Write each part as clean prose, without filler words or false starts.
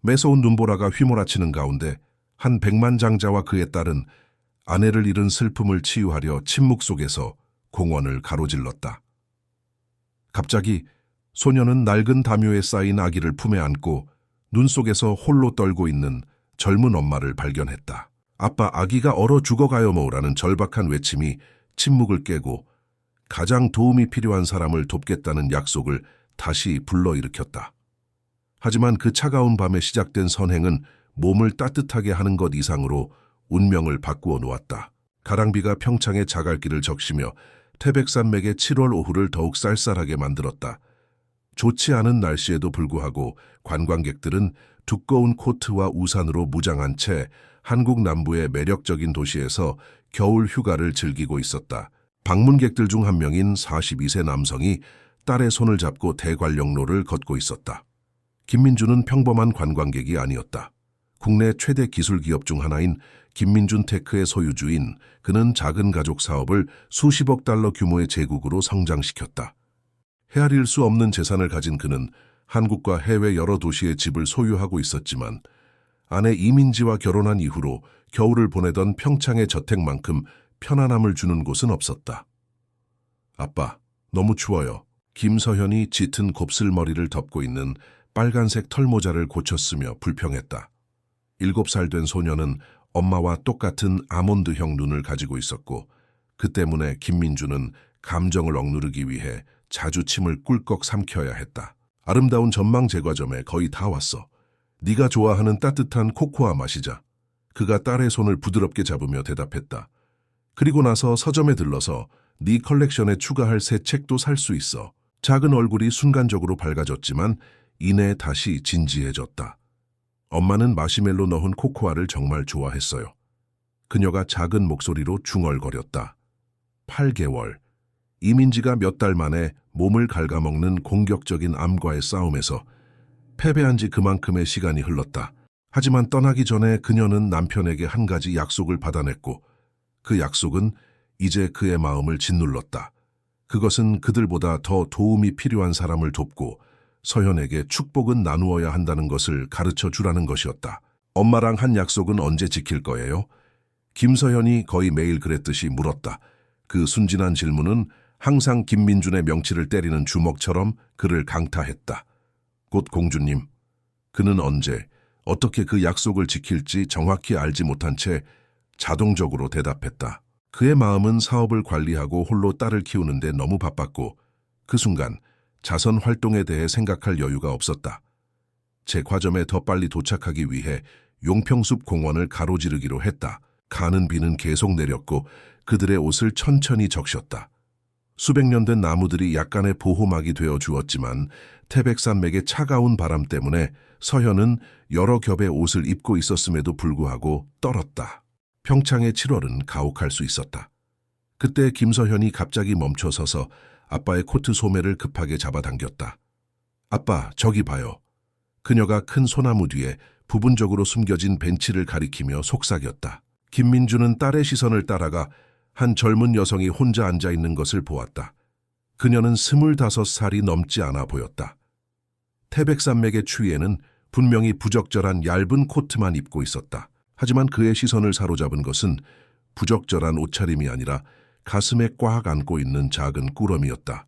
매서운 눈보라가 휘몰아치는 가운데 한 백만장자와 그의 딸은 아내를 잃은 슬픔을 치유하려 침묵 속에서 공원을 가로질렀다. 갑자기 소녀는 낡은 담요에 쌓인 아기를 품에 안고 눈 속에서 홀로 떨고 있는 젊은 엄마를 발견했다. 아빠, 아기가 얼어 죽어가요 뭐라는 절박한 외침이 침묵을 깨고 가장 도움이 필요한 사람을 돕겠다는 약속을 다시 불러일으켰다. 하지만 그 차가운 밤에 시작된 선행은 몸을 따뜻하게 하는 것 이상으로 운명을 바꾸어 놓았다. 가랑비가 평창의 자갈길을 적시며 태백산맥의 7월 오후를 더욱 쌀쌀하게 만들었다. 좋지 않은 날씨에도 불구하고 관광객들은 두꺼운 코트와 우산으로 무장한 채 한국 남부의 매력적인 도시에서 겨울 휴가를 즐기고 있었다. 방문객들 중 한 명인 42세 남성이 딸의 손을 잡고 대관령로를 걷고 있었다. 김민준은 평범한 관광객이 아니었다. 국내 최대 기술 기업 중 하나인 김민준 테크의 소유주인, 그는 작은 가족 사업을 수십억 달러 규모의 제국으로 성장시켰다. 헤아릴 수 없는 재산을 가진 그는 한국과 해외 여러 도시의 집을 소유하고 있었지만 아내 이민지와 결혼한 이후로 겨울을 보내던 평창의 저택만큼 편안함을 주는 곳은 없었다. 아빠, 너무 추워요. 김서현이 짙은 곱슬머리를 덮고 있는 빨간색 털모자를 고쳤으며 불평했다. 7살 된 소녀는 엄마와 똑같은 아몬드형 눈을 가지고 있었고 그 때문에 김민주는 감정을 억누르기 위해 자주 침을 꿀꺽 삼켜야 했다. 아름다운 전망 제과점에 거의 다 왔어. 네가 좋아하는 따뜻한 코코아 마시자. 그가 딸의 손을 부드럽게 잡으며 대답했다. 그리고 나서 서점에 들러서 네 컬렉션에 추가할 새 책도 살 수 있어. 작은 얼굴이 순간적으로 밝아졌지만 이내 다시 진지해졌다. 엄마는 마시멜로 넣은 코코아를 정말 좋아했어요. 그녀가 작은 목소리로 중얼거렸다. 8개월. 이민지가 몇 달 만에 몸을 갉아먹는 공격적인 암과의 싸움에서 패배한 지 그만큼의 시간이 흘렀다. 하지만 떠나기 전에 그녀는 남편에게 한 가지 약속을 받아냈고 그 약속은 이제 그의 마음을 짓눌렀다. 그것은 그들보다 더 도움이 필요한 사람을 돕고 서현에게 축복은 나누어야 한다는 것을 가르쳐 주라는 것이었다. 엄마랑 한 약속은 언제 지킬 거예요? 김서현이 거의 매일 그랬듯이 물었다. 그 순진한 질문은 항상 김민준의 명치를 때리는 주먹처럼 그를 강타했다. 곧 공주님. 그는 언제, 어떻게 그 약속을 지킬지 정확히 알지 못한 채 자동적으로 대답했다. 그의 마음은 사업을 관리하고 홀로 딸을 키우는데 너무 바빴고 그 순간 자선 활동에 대해 생각할 여유가 없었다. 제 과점에 더 빨리 도착하기 위해 용평숲 공원을 가로지르기로 했다. 가는 비는 계속 내렸고 그들의 옷을 천천히 적셨다. 수백 년 된 나무들이 약간의 보호막이 되어 주었지만 태백산맥의 차가운 바람 때문에 서현은 여러 겹의 옷을 입고 있었음에도 불구하고 떨었다. 평창의 7월은 가혹할 수 있었다. 그때 김서현이 갑자기 멈춰서서 아빠의 코트 소매를 급하게 잡아당겼다. 아빠, 저기 봐요. 그녀가 큰 소나무 뒤에 부분적으로 숨겨진 벤치를 가리키며 속삭였다. 김민주는 딸의 시선을 따라가 한 젊은 여성이 혼자 앉아 있는 것을 보았다. 그녀는 25살이 넘지 않아 보였다. 태백산맥의 추위에는 분명히 부적절한 얇은 코트만 입고 있었다. 하지만 그의 시선을 사로잡은 것은 부적절한 옷차림이 아니라 가슴에 꽉 안고 있는 작은 꾸러미였다.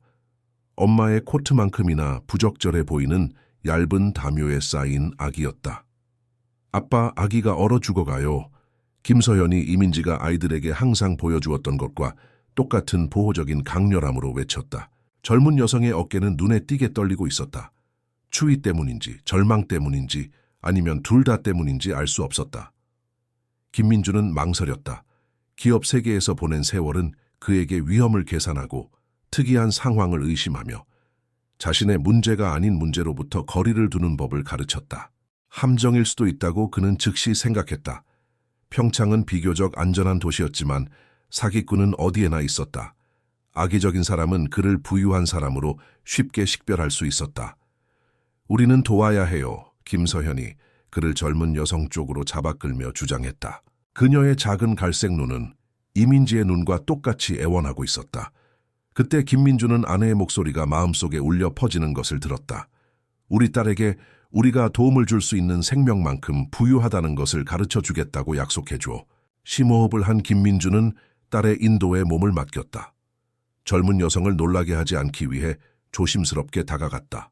엄마의 코트만큼이나 부적절해 보이는 얇은 담요에 쌓인 아기였다. 아빠, 아기가 얼어 죽어가요. 김서현이 이민지가 아이들에게 항상 보여주었던 것과 똑같은 보호적인 강렬함으로 외쳤다. 젊은 여성의 어깨는 눈에 띄게 떨리고 있었다. 추위 때문인지 절망 때문인지 아니면 둘 다 때문인지 알 수 없었다. 김민주는 망설였다. 기업 세계에서 보낸 세월은 그에게 위험을 계산하고 특이한 상황을 의심하며 자신의 문제가 아닌 문제로부터 거리를 두는 법을 가르쳤다. 함정일 수도 있다고 그는 즉시 생각했다. 평창은 비교적 안전한 도시였지만 사기꾼은 어디에나 있었다. 악의적인 사람은 그를 부유한 사람으로 쉽게 식별할 수 있었다. 우리는 도와야 해요. 김서현이 그를 젊은 여성 쪽으로 잡아 끌며 주장했다. 그녀의 작은 갈색 눈은 이민지의 눈과 똑같이 애원하고 있었다. 그때 김민주는 아내의 목소리가 마음속에 울려 퍼지는 것을 들었다. 우리 딸에게 우리가 도움을 줄 수 있는 생명만큼 부유하다는 것을 가르쳐 주겠다고 약속해줘. 심호흡을 한 김민주는 딸의 인도에 몸을 맡겼다. 젊은 여성을 놀라게 하지 않기 위해 조심스럽게 다가갔다.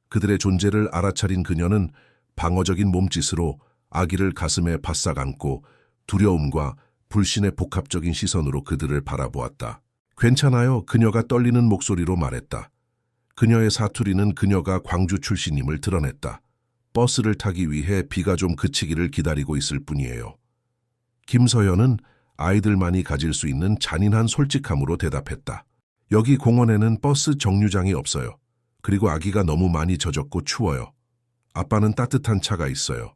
그들의 존재를 알아차린 그녀는 방어적인 몸짓으로 아기를 가슴에 바싹 안고 두려움과 불신의 복합적인 시선으로 그들을 바라보았다. 괜찮아요. 그녀가 떨리는 목소리로 말했다. 그녀의 사투리는 그녀가 광주 출신임을 드러냈다. 버스를 타기 위해 비가 좀 그치기를 기다리고 있을 뿐이에요. 김서연은 아이들만이 가질 수 있는 잔인한 솔직함으로 대답했다. 여기 공원에는 버스 정류장이 없어요. 그리고 아기가 너무 많이 젖었고 추워요. 아빠는 따뜻한 차가 있어요.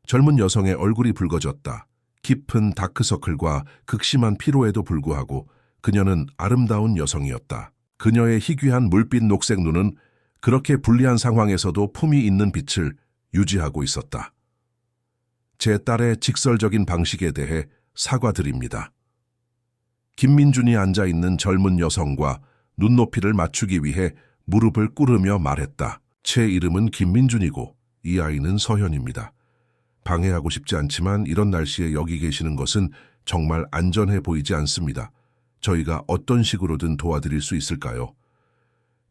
젊은 여성의 얼굴이 붉어졌다. 깊은 다크서클과 극심한 피로에도 불구하고 그녀는 아름다운 여성이었다. 그녀의 희귀한 물빛 녹색 눈은 그렇게 불리한 상황에서도 품이 있는 빛을 유지하고 있었다. 제 딸의 직설적인 방식에 대해 사과드립니다. 김민준이 앉아있는 젊은 여성과 눈높이를 맞추기 위해 무릎을 꿇으며 말했다. 제 이름은 김민준이고 이 아이는 서현입니다. 방해하고 싶지 않지만 이런 날씨에 여기 계시는 것은 정말 안전해 보이지 않습니다. 저희가 어떤 식으로든 도와드릴 수 있을까요?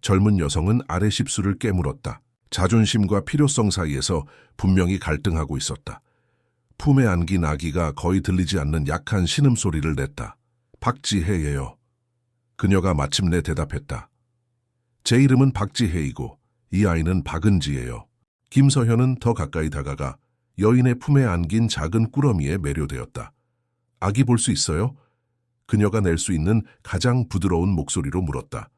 젊은 여성은 아래 십수를 깨물었다. 자존심과 필요성 사이에서 분명히 갈등하고 있었다. 품에 안긴 아기가 거의 들리지 않는 약한 신음소리를 냈다. 박지혜예요. 그녀가 마침내 대답했다. 제 이름은 박지혜이고 이 아이는 박은지예요. 김서현은 더 가까이 다가가 여인의 품에 안긴 작은 꾸러미에 매료되었다. 아기 볼 수 있어요? 그녀가 낼 수 있는 가장 부드러운 목소리로 물었다.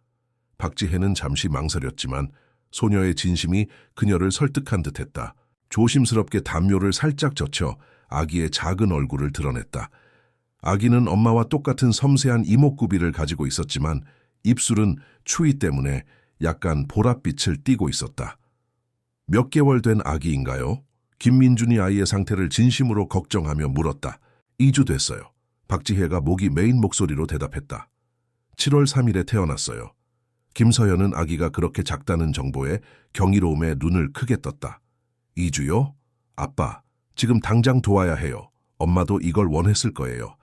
박지혜는 잠시 망설였지만 소녀의 진심이 그녀를 설득한 듯했다. 조심스럽게 담요를 살짝 젖혀 아기의 작은 얼굴을 드러냈다. 아기는 엄마와 똑같은 섬세한 이목구비를 가지고 있었지만 입술은 추위 때문에 약간 보랏빛을 띠고 있었다. 몇 개월 된 아기인가요? 김민준이 아이의 상태를 진심으로 걱정하며 물었다. 2주 됐어요. 박지혜가 목이 메인 목소리로 대답했다. 7월 3일에 태어났어요. 김서연은 아기가 그렇게 작다는 정보에 경이로움에 눈을 크게 떴다. 2주요? 아빠, 지금 당장 도와야 해요. 엄마도 이걸 원했을 거예요.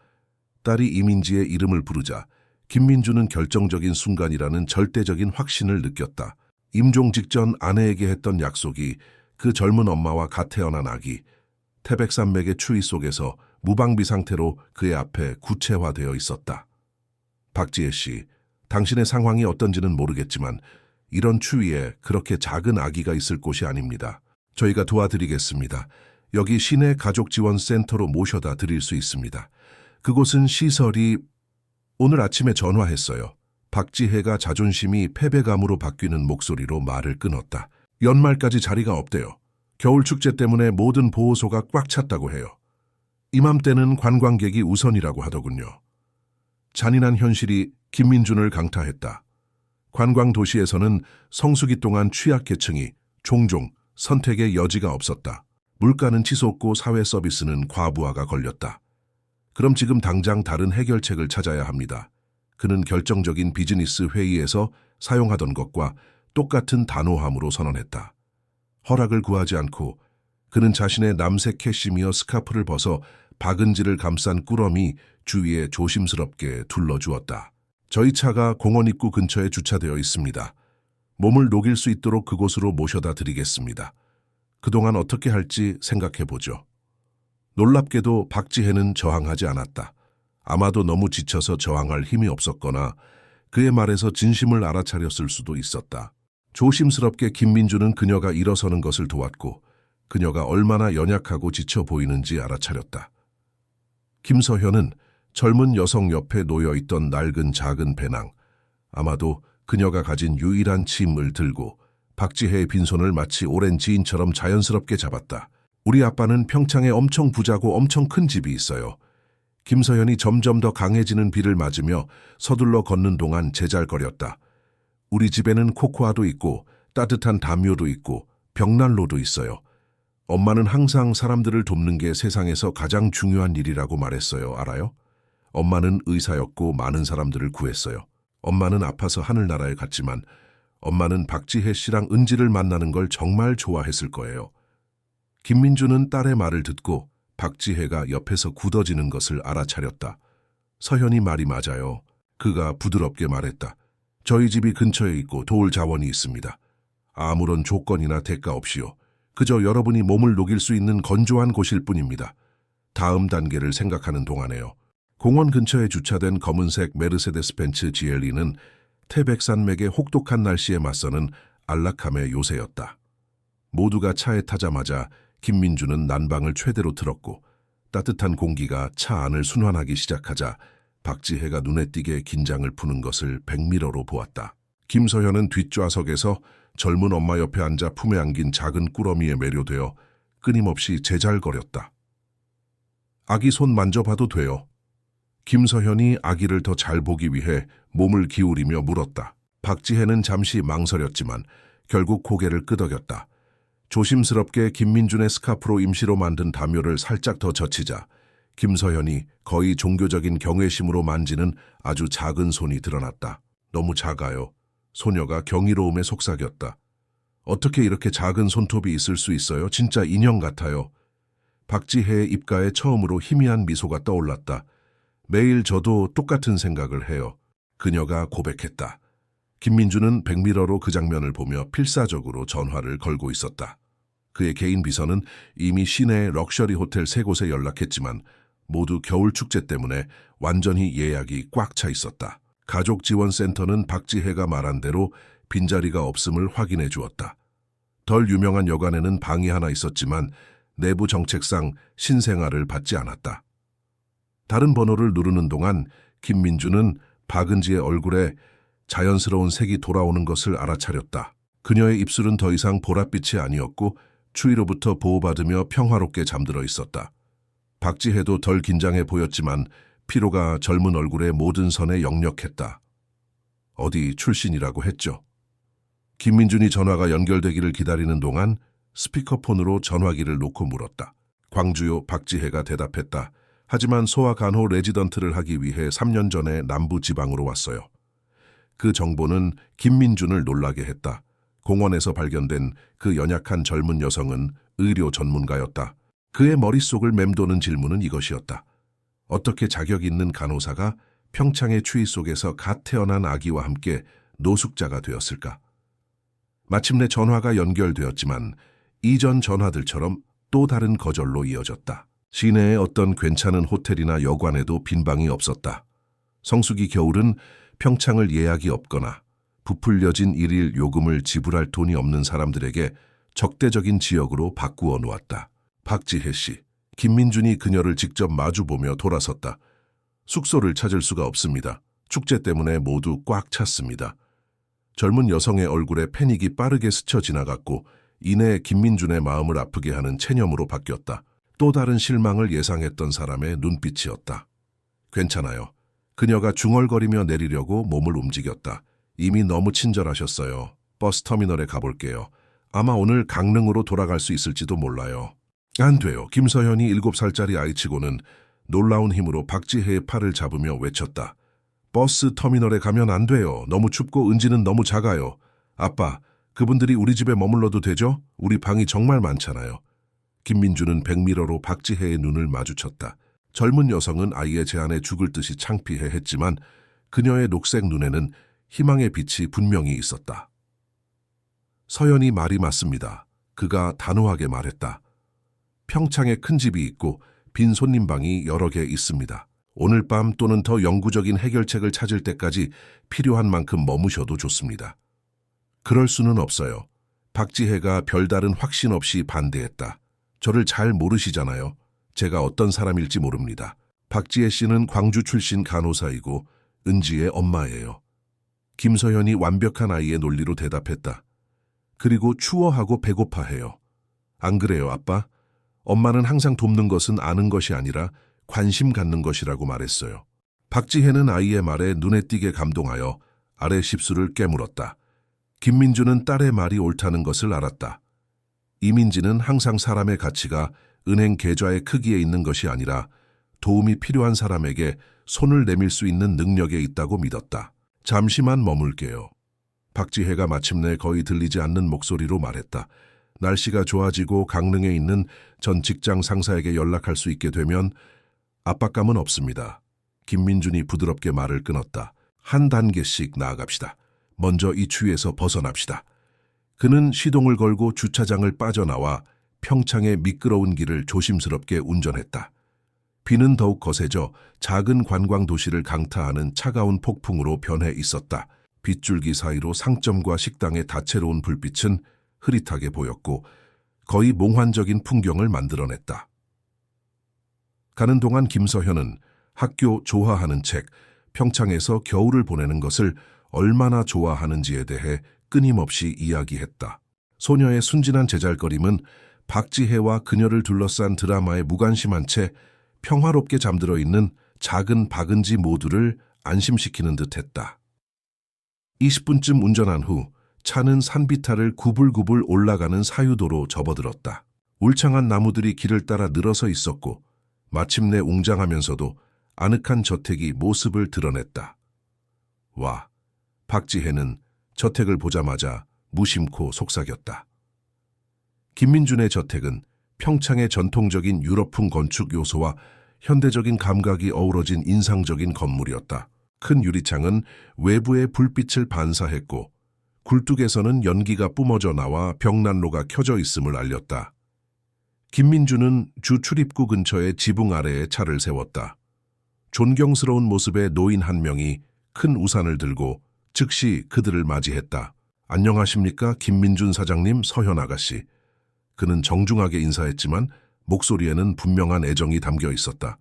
딸이 이민지의 이름을 부르자 김민주는 결정적인 순간이라는 절대적인 확신을 느꼈다. 임종 직전 아내에게 했던 약속이 그 젊은 엄마와 갓 태어난 아기, 태백산맥의 추위 속에서 무방비 상태로 그의 앞에 구체화되어 있었다. 박지혜 씨, 당신의 상황이 어떤지는 모르겠지만 이런 추위에 그렇게 작은 아기가 있을 곳이 아닙니다. 저희가 도와드리겠습니다. 여기 시내 가족지원센터로 모셔다 드릴 수 있습니다. 그곳은 시설이... 오늘 아침에 전화했어요. 박지혜가 자존심이 패배감으로 바뀌는 목소리로 말을 끊었다. 연말까지 자리가 없대요. 겨울축제 때문에 모든 보호소가 꽉 찼다고 해요. 이맘때는 관광객이 우선이라고 하더군요. 잔인한 현실이 김민준을 강타했다. 관광도시에서는 성수기 동안 취약계층이 종종 선택의 여지가 없었다. 물가는 치솟고 사회 서비스는 과부하가 걸렸다. 그럼 지금 당장 다른 해결책을 찾아야 합니다. 그는 결정적인 비즈니스 회의에서 사용하던 것과 똑같은 단호함으로 선언했다. 허락을 구하지 않고 그는 자신의 남색 캐시미어 스카프를 벗어 박은지를 감싼 꾸러미 주위에 조심스럽게 둘러주었다. 저희 차가 공원 입구 근처에 주차되어 있습니다. 몸을 녹일 수 있도록 그곳으로 모셔다 드리겠습니다. 그동안 어떻게 할지 생각해보죠. 놀랍게도 박지혜는 저항하지 않았다. 아마도 너무 지쳐서 저항할 힘이 없었거나 그의 말에서 진심을 알아차렸을 수도 있었다. 조심스럽게 김민주는 그녀가 일어서는 것을 도왔고 그녀가 얼마나 연약하고 지쳐 보이는지 알아차렸다. 김서현은 젊은 여성 옆에 놓여있던 낡은 작은 배낭, 아마도 그녀가 가진 유일한 짐을 들고 박지혜의 빈손을 마치 오랜 지인처럼 자연스럽게 잡았다. 우리 아빠는 평창에 엄청 부자고 엄청 큰 집이 있어요. 김서현이 점점 더 강해지는 비를 맞으며 서둘러 걷는 동안 제잘거렸다. 우리 집에는 코코아도 있고 따뜻한 담요도 있고 벽난로도 있어요. 엄마는 항상 사람들을 돕는 게 세상에서 가장 중요한 일이라고 말했어요. 알아요? 엄마는 의사였고 많은 사람들을 구했어요. 엄마는 아파서 하늘나라에 갔지만 엄마는 박지혜 씨랑 은지를 만나는 걸 정말 좋아했을 거예요. 김민주는 딸의 말을 듣고 박지혜가 옆에서 굳어지는 것을 알아차렸다. 서현이 말이 맞아요. 그가 부드럽게 말했다. 저희 집이 근처에 있고 도울 자원이 있습니다. 아무런 조건이나 대가 없이요. 그저 여러분이 몸을 녹일 수 있는 건조한 곳일 뿐입니다. 다음 단계를 생각하는 동안에요. 공원 근처에 주차된 검은색 메르세데스 벤츠 GLE는 태백산맥의 혹독한 날씨에 맞서는 안락함의 요새였다. 모두가 차에 타자마자 김민주는 난방을 최대로 틀었고 따뜻한 공기가 차 안을 순환하기 시작하자 박지혜가 눈에 띄게 긴장을 푸는 것을 백미러로 보았다. 김서현은 뒷좌석에서 젊은 엄마 옆에 앉아 품에 안긴 작은 꾸러미에 매료되어 끊임없이 제잘거렸다. 아기 손 만져봐도 돼요. 김서현이 아기를 더 잘 보기 위해 몸을 기울이며 물었다. 박지혜는 잠시 망설였지만 결국 고개를 끄덕였다. 조심스럽게 김민준의 스카프로 임시로 만든 담요를 살짝 더 젖히자 김서현이 거의 종교적인 경외심으로 만지는 아주 작은 손이 드러났다. 너무 작아요. 소녀가 경이로움에 속삭였다. 어떻게 이렇게 작은 손톱이 있을 수 있어요? 진짜 인형 같아요. 박지혜의 입가에 처음으로 희미한 미소가 떠올랐다. 매일 저도 똑같은 생각을 해요. 그녀가 고백했다. 김민주는 백미러로 그 장면을 보며 필사적으로 전화를 걸고 있었다. 그의 개인 비서는 이미 시내의 럭셔리 호텔 3곳에 연락했지만 모두 겨울 축제 때문에 완전히 예약이 꽉 차 있었다. 가족지원센터는 박지혜가 말한 대로 빈자리가 없음을 확인해 주었다. 덜 유명한 여관에는 방이 하나 있었지만 내부 정책상 신생아를 받지 않았다. 다른 번호를 누르는 동안 김민주는 박은지의 얼굴에 자연스러운 색이 돌아오는 것을 알아차렸다. 그녀의 입술은 더 이상 보랏빛이 아니었고 추위로부터 보호받으며 평화롭게 잠들어 있었다. 박지혜도 덜 긴장해 보였지만 피로가 젊은 얼굴의 모든 선에 역력했다. 어디 출신이라고 했죠. 김민준이 전화가 연결되기를 기다리는 동안 스피커폰으로 전화기를 놓고 물었다. 광주요. 박지혜가 대답했다. 하지만 소아간호 레지던트를 하기 위해 3년 전에 남부 지방으로 왔어요. 그 정보는 김민준을 놀라게 했다. 공원에서 발견된 그 연약한 젊은 여성은 의료 전문가였다. 그의 머릿속을 맴도는 질문은 이것이었다. 어떻게 자격 있는 간호사가 평창의 추위 속에서 갓 태어난 아기와 함께 노숙자가 되었을까? 마침내 전화가 연결되었지만 이전 전화들처럼 또 다른 거절로 이어졌다. 시내의 어떤 괜찮은 호텔이나 여관에도 빈방이 없었다. 성수기 겨울은 평창을 예약이 없거나 부풀려진 일일 요금을 지불할 돈이 없는 사람들에게 적대적인 지역으로 바꾸어 놓았다. 박지혜 씨, 김민준이 그녀를 직접 마주보며 돌아섰다. 숙소를 찾을 수가 없습니다. 축제 때문에 모두 꽉 찼습니다. 젊은 여성의 얼굴에 패닉이 빠르게 스쳐 지나갔고 이내 김민준의 마음을 아프게 하는 체념으로 바뀌었다. 또 다른 실망을 예상했던 사람의 눈빛이었다. 괜찮아요. 그녀가 중얼거리며 내리려고 몸을 움직였다. 이미 너무 친절하셨어요. 버스 터미널에 가볼게요. 아마 오늘 강릉으로 돌아갈 수 있을지도 몰라요. 안 돼요. 김서현이 7살짜리 아이치고는 놀라운 힘으로 박지혜의 팔을 잡으며 외쳤다. 버스 터미널에 가면 안 돼요. 너무 춥고 은지는 너무 작아요. 아빠, 그분들이 우리 집에 머물러도 되죠? 우리 방이 정말 많잖아요. 김민주는 백미러로 박지혜의 눈을 마주쳤다. 젊은 여성은 아이의 제안에 죽을 듯이 창피해 했지만 그녀의 녹색 눈에는 희망의 빛이 분명히 있었다. 서연이 말이 맞습니다. 그가 단호하게 말했다. 평창에 큰 집이 있고 빈 손님방이 여러 개 있습니다. 오늘 밤 또는 더 영구적인 해결책을 찾을 때까지 필요한 만큼 머무셔도 좋습니다. 그럴 수는 없어요. 박지혜가 별다른 확신 없이 반대했다. 저를 잘 모르시잖아요. 제가 어떤 사람일지 모릅니다. 박지혜 씨는 광주 출신 간호사이고 은지의 엄마예요. 김서현이 완벽한 아이의 논리로 대답했다. 그리고 추워하고 배고파해요. 안 그래요, 아빠? 엄마는 항상 돕는 것은 아는 것이 아니라 관심 갖는 것이라고 말했어요. 박지혜는 아이의 말에 눈에 띄게 감동하여 아래 십수를 깨물었다. 김민주는 딸의 말이 옳다는 것을 알았다. 이민지는 항상 사람의 가치가 은행 계좌의 크기에 있는 것이 아니라 도움이 필요한 사람에게 손을 내밀 수 있는 능력에 있다고 믿었다. 잠시만 머물게요. 박지혜가 마침내 거의 들리지 않는 목소리로 말했다. 날씨가 좋아지고 강릉에 있는 전 직장 상사에게 연락할 수 있게 되면 압박감은 없습니다. 김민준이 부드럽게 말을 끊었다. 한 단계씩 나아갑시다. 먼저 이 추위에서 벗어납시다. 그는 시동을 걸고 주차장을 빠져나와 평창의 미끄러운 길을 조심스럽게 운전했다. 비는 더욱 거세져 작은 관광 도시를 강타하는 차가운 폭풍으로 변해 있었다. 빗줄기 사이로 상점과 식당의 다채로운 불빛은 흐릿하게 보였고 거의 몽환적인 풍경을 만들어냈다. 가는 동안 김서현은 학교 좋아하는 책, 평창에서 겨울을 보내는 것을 얼마나 좋아하는지에 대해 끊임없이 이야기했다. 소녀의 순진한 제잘거림은 박지혜와 그녀를 둘러싼 드라마에 무관심한 채 평화롭게 잠들어 있는 작은 박은지 모두를 안심시키는 듯했다. 20분쯤 운전한 후 차는 산비탈을 구불구불 올라가는 사유도로 접어들었다. 울창한 나무들이 길을 따라 늘어서 있었고 마침내 웅장하면서도 아늑한 저택이 모습을 드러냈다. 와, 박지혜는 저택을 보자마자 무심코 속삭였다. 김민준의 저택은 평창의 전통적인 유럽풍 건축 요소와 현대적인 감각이 어우러진 인상적인 건물이었다. 큰 유리창은 외부의 불빛을 반사했고 굴뚝에서는 연기가 뿜어져 나와 벽난로가 켜져 있음을 알렸다. 김민준은 주 출입구 근처의 지붕 아래에 차를 세웠다. 존경스러운 모습의 노인 한 명이 큰 우산을 들고 즉시 그들을 맞이했다. 안녕하십니까, 김민준 사장님, 서현 아가씨. 그는 정중하게 인사했지만 목소리에는 분명한 애정이 담겨 있었다.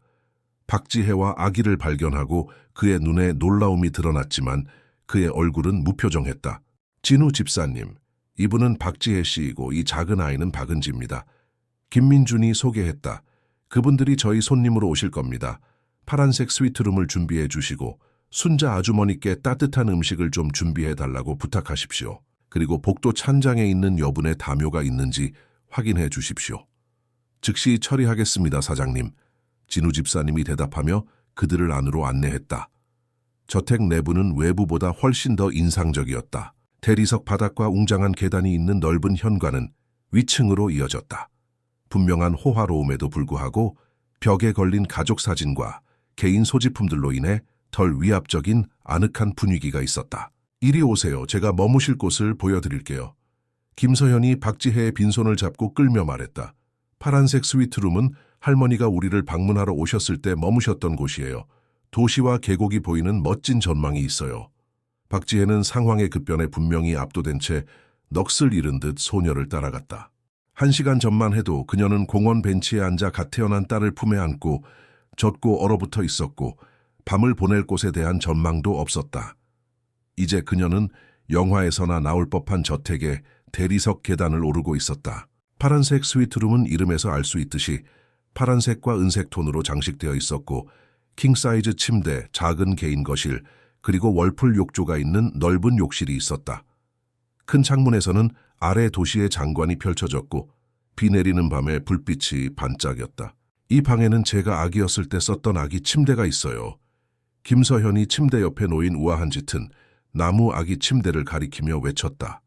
박지혜와 아기를 발견하고 그의 눈에 놀라움이 드러났지만 그의 얼굴은 무표정했다. 진우 집사님, 이분은 박지혜 씨이고 이 작은 아이는 박은지입니다. 김민준이 소개했다. 그분들이 저희 손님으로 오실 겁니다. 파란색 스위트룸을 준비해 주시고 순자 아주머니께 따뜻한 음식을 좀 준비해 달라고 부탁하십시오. 그리고 복도 찬장에 있는 여분의 담요가 있는지 확인해 주십시오. 즉시 처리하겠습니다, 사장님. 진우 집사님이 대답하며 그들을 안으로 안내했다. 저택 내부는 외부보다 훨씬 더 인상적이었다. 대리석 바닥과 웅장한 계단이 있는 넓은 현관은 위층으로 이어졌다. 분명한 호화로움에도 불구하고 벽에 걸린 가족 사진과 개인 소지품들로 인해 덜 위압적인 아늑한 분위기가 있었다. 이리 오세요. 제가 머무실 곳을 보여드릴게요. 김서현이 박지혜의 빈손을 잡고 끌며 말했다. 파란색 스위트룸은 할머니가 우리를 방문하러 오셨을 때 머무셨던 곳이에요. 도시와 계곡이 보이는 멋진 전망이 있어요. 박지혜는 상황의 급변에 분명히 압도된 채 넋을 잃은 듯 소녀를 따라갔다. 1시간 전만 해도 그녀는 공원 벤치에 앉아 갓 태어난 딸을 품에 안고 젖고 얼어붙어 있었고 밤을 보낼 곳에 대한 전망도 없었다. 이제 그녀는 영화에서나 나올 법한 저택의 대리석 계단을 오르고 있었다. 파란색 스위트룸은 이름에서 알 수 있듯이 파란색과 은색 톤으로 장식되어 있었고 킹사이즈 침대, 작은 개인 거실, 그리고 월풀 욕조가 있는 넓은 욕실이 있었다. 큰 창문에서는 아래 도시의 장관이 펼쳐졌고 비 내리는 밤에 불빛이 반짝였다. 이 방에는 제가 아기였을 때 썼던 아기 침대가 있어요. 김서현이 침대 옆에 놓인 우아한 짙은 나무 아기 침대를 가리키며 외쳤다.